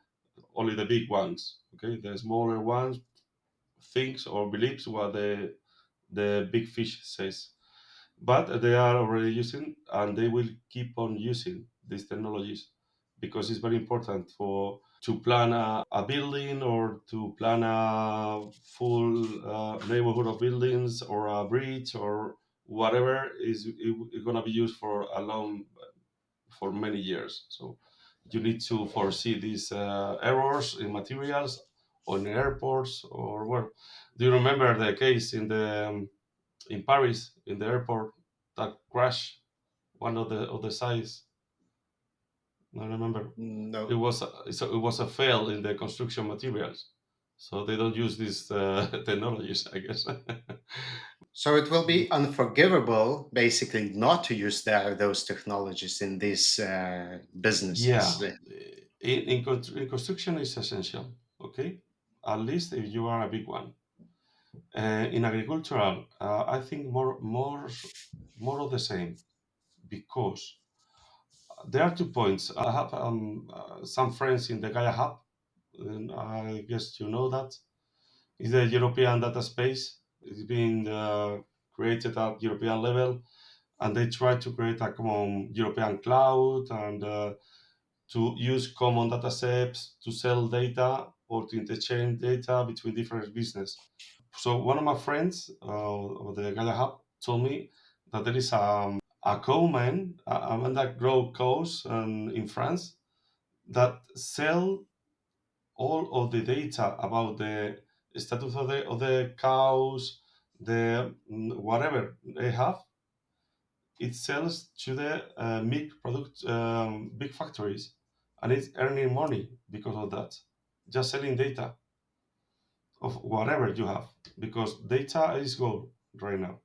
only the big ones. Okay, the smaller ones thinks or believes what the big fish says, but they are already using, and they will keep on using these technologies, because it's very important for to plan a building or to plan a full neighborhood of buildings or a bridge or whatever is going to be used for a long for many years. So you need to foresee these errors in materials or in airports or where. Do you remember the case in Paris in the airport that crashed one of the sites? I remember it No. was it was a fail in the construction materials, so they don't use these technologies, I guess. So it will be unforgivable, basically, not to use those technologies in these Yeah, businesses. in construction is essential. Okay, at least if you are a big one. In agricultural, I think more of the same because there are 2 points. I have some friends in the Gaia Hub, and I guess you know that is the European data space. It's been created at European level, and they try to create a common European cloud and to use common data sets to sell data or to interchange data between different business. So one of my friends of the Gaia Hub told me that there is a co-man, a man that grow cows in France that sell all of the data about the status of the cows, the whatever they have, it sells to the big factories, and it's earning money because of that. Just selling data of whatever you have, because data is gold right now,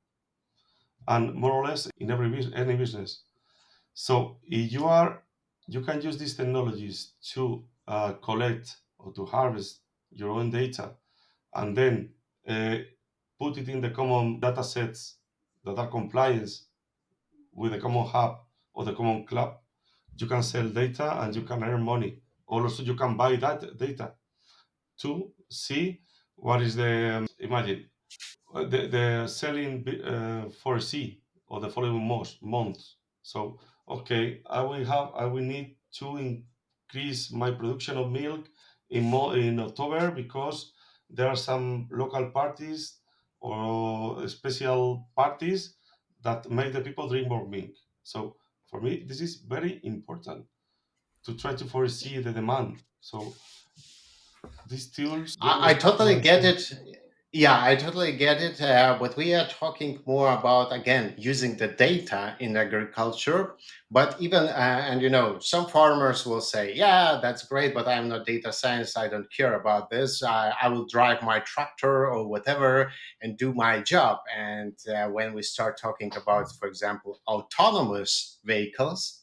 and more or less in any business. So if you are, you can use these technologies to collect or to harvest your own data and then uh, put it in the common data sets that are compliance with the common hub or the common club. You can sell data and you can earn money. Also, you can buy that data to see what is the imagine the selling foresee or the following months. So okay, I will need to increase my production of milk in October because there are some local parties or special parties that make the people drink more milk. So for me, this is very important to try to foresee the demand. So these tools I start to totally make get sense. it. Yeah, I totally get it. But we are talking more about, again, using the data in agriculture. But even, and some farmers will say, yeah, that's great, but I'm not data science. I don't care about this. I will drive my tractor or whatever and do my job. And when we start talking about, for example, autonomous vehicles,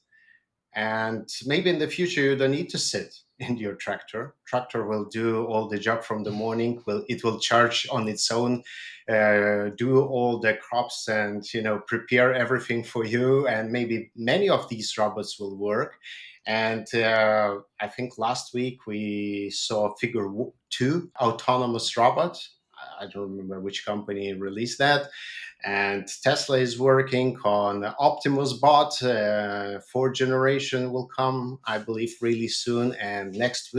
and maybe in the future you don't need to sit in your tractor will do all the job from the morning, will charge on its own, do all the crops, and prepare everything for you, and maybe many of these robots will work. And I think last week we saw figure 2 autonomous robot. I don't remember which company released that, and Tesla is working on Optimus Bot. Fourth generation will come, I believe, really soon. And next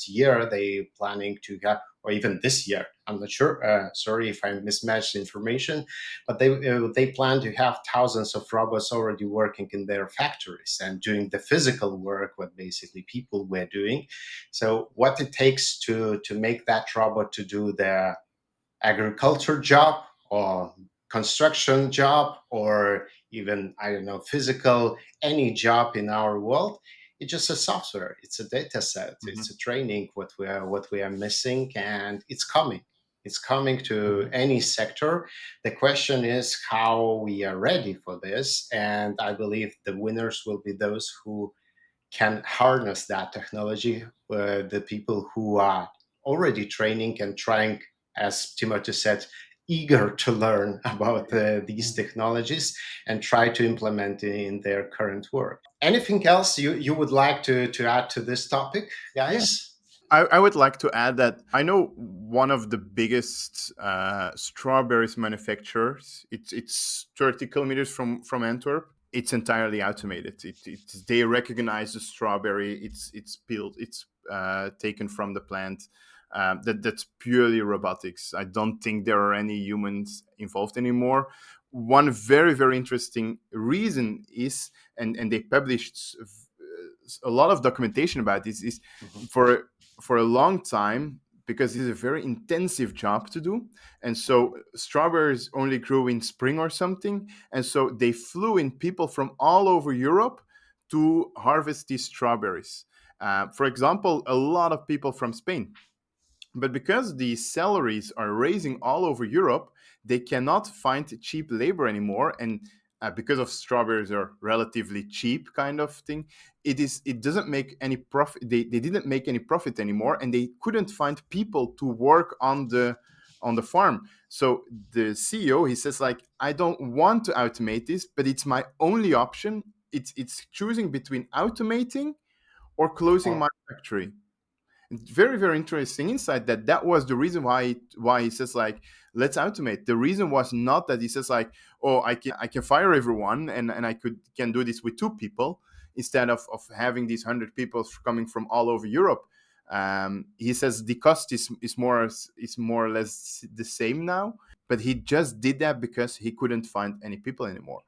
year they planning to have, or even this year, I'm not sure. Sorry if I mismatched information, but they plan to have thousands of robots already working in their factories and doing the physical work what basically people were doing. So what it takes to make that robot to do the agriculture job or construction job, or even, I don't know, physical, any job in our world, it's just a software, it's a data set, Mhm. it's a training what we are missing, and it's coming to Mhm. any sector. The question is how we are ready for this, and I believe the winners will be those who can harness that technology, the people who are already training and trying, as Timothy said, eager to learn about these technologies and try to implement it in their current work. Anything else you would like to add to this topic, Yeah, guys? I would like to add that I know one of the biggest strawberries manufacturers. It's 30 kilometers from Antwerp. It's entirely automated. They recognize the strawberry. It's peeled. It's taken from the plant. That's purely robotics. I don't think there are any humans involved anymore. One very very interesting reason is, and they published a lot of documentation about this, is Mhm. for a long time, because it's a very intensive job to do, and so strawberries only grew in spring or something, and so they flew in people from all over Europe to harvest these strawberries. For example, a lot of people from Spain. But because the salaries are raising all over Europe, they cannot find cheap labor anymore. And because of strawberries are relatively cheap kind of thing, it doesn't make any profit. They didn't make any profit anymore, and they couldn't find people to work on the farm. So the CEO, he says, like, I don't want to automate this, but it's my only option. It's choosing between automating or closing Or my factory. Very very interesting insight, that was the reason why he says, like, let's automate. The reason was not that he says, like, oh, I can fire everyone, and I can do this with two people instead of having these 100 people coming from all over Europe. He says the cost is more or less the same now, but he just did that because he couldn't find any people anymore.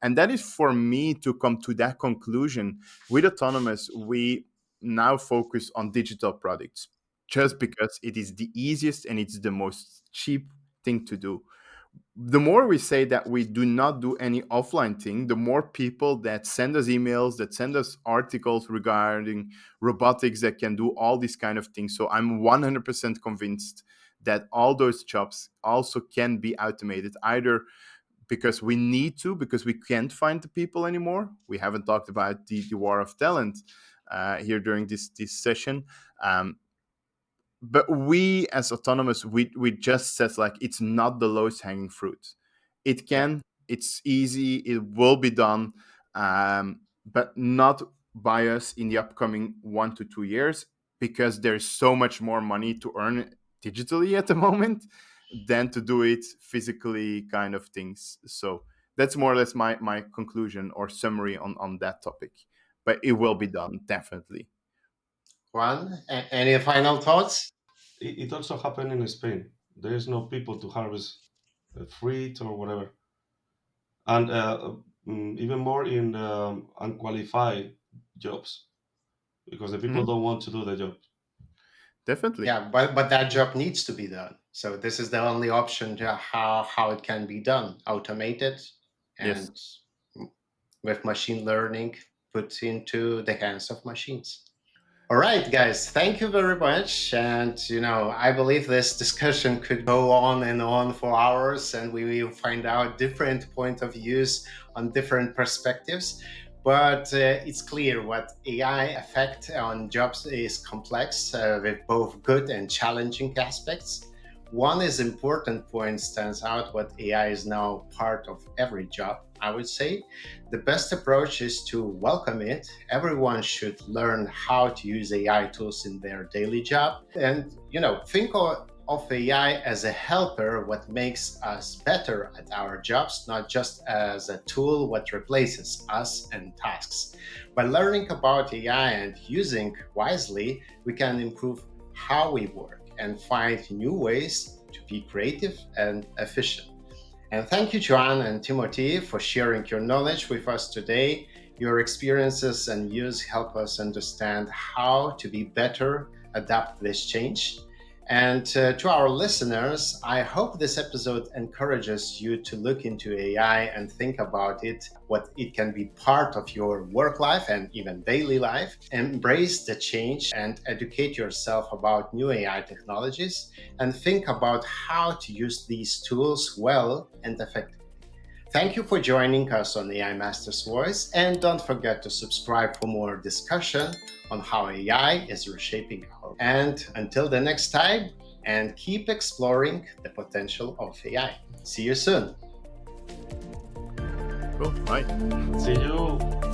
And that is for me to come to that conclusion. With autonomous, we now focus on digital products just because it is the easiest and it's the most cheap thing to do. The more we say that we do not do any offline thing, the more people that send us emails, that send us articles regarding robotics that can do all these kind of things. So I'm 100% convinced that all those jobs also can be automated, either because we need to, because we can't find the people anymore. We haven't talked about the war of talent here during this session. But we as autonomous, we just says, like, it's not the lowest hanging fruit. It yeah. can, it's easy, it will be done, but not by us in the upcoming 1 to 2 years, because there's so much more money to earn digitally at the moment than to do it physically kind of things. So that's more or less my conclusion or summary on that topic. But it will be done, definitely. Juan, any final thoughts? It also happened in Spain. There is no people to harvest fruit or whatever, and even more in unqualified jobs because the people Mhm. don't want to do the job. Definitely. Yeah, but that job needs to be done. So this is the only option to how it can be done, automated Yes. and with machine learning put into the hands of machines. All right, guys, thank you very much. And, I believe this discussion could go on and on for hours, and we will find out different point of views on different perspectives. But it's clear what AI effect on jobs is complex with both good and challenging aspects. One is important point stands out what AI is now part of every job, I would say. The best approach is to welcome it. Everyone should learn how to use AI tools in their daily job. And, think of AI as a helper, what makes us better at our jobs, not just as a tool what replaces us and tasks. By learning about AI and using wisely, we can improve how we work and find new ways to be creative and efficient. And thank you, Joan and Timothy, for sharing your knowledge with us today. Your experiences and views help us understand how to be better, adapt this change. And to our listeners, I hope this episode encourages you to look into AI and think about it, what it can be part of your work life and even daily life. Embrace the change and educate yourself about new AI technologies and think about how to use these tools well and effectively. Thank you for joining us on AI Master's Voice, and don't forget to subscribe for more discussion on how AI is reshaping our. And until the next time, and keep exploring the potential of AI. See you soon. Cool. Bye. See you.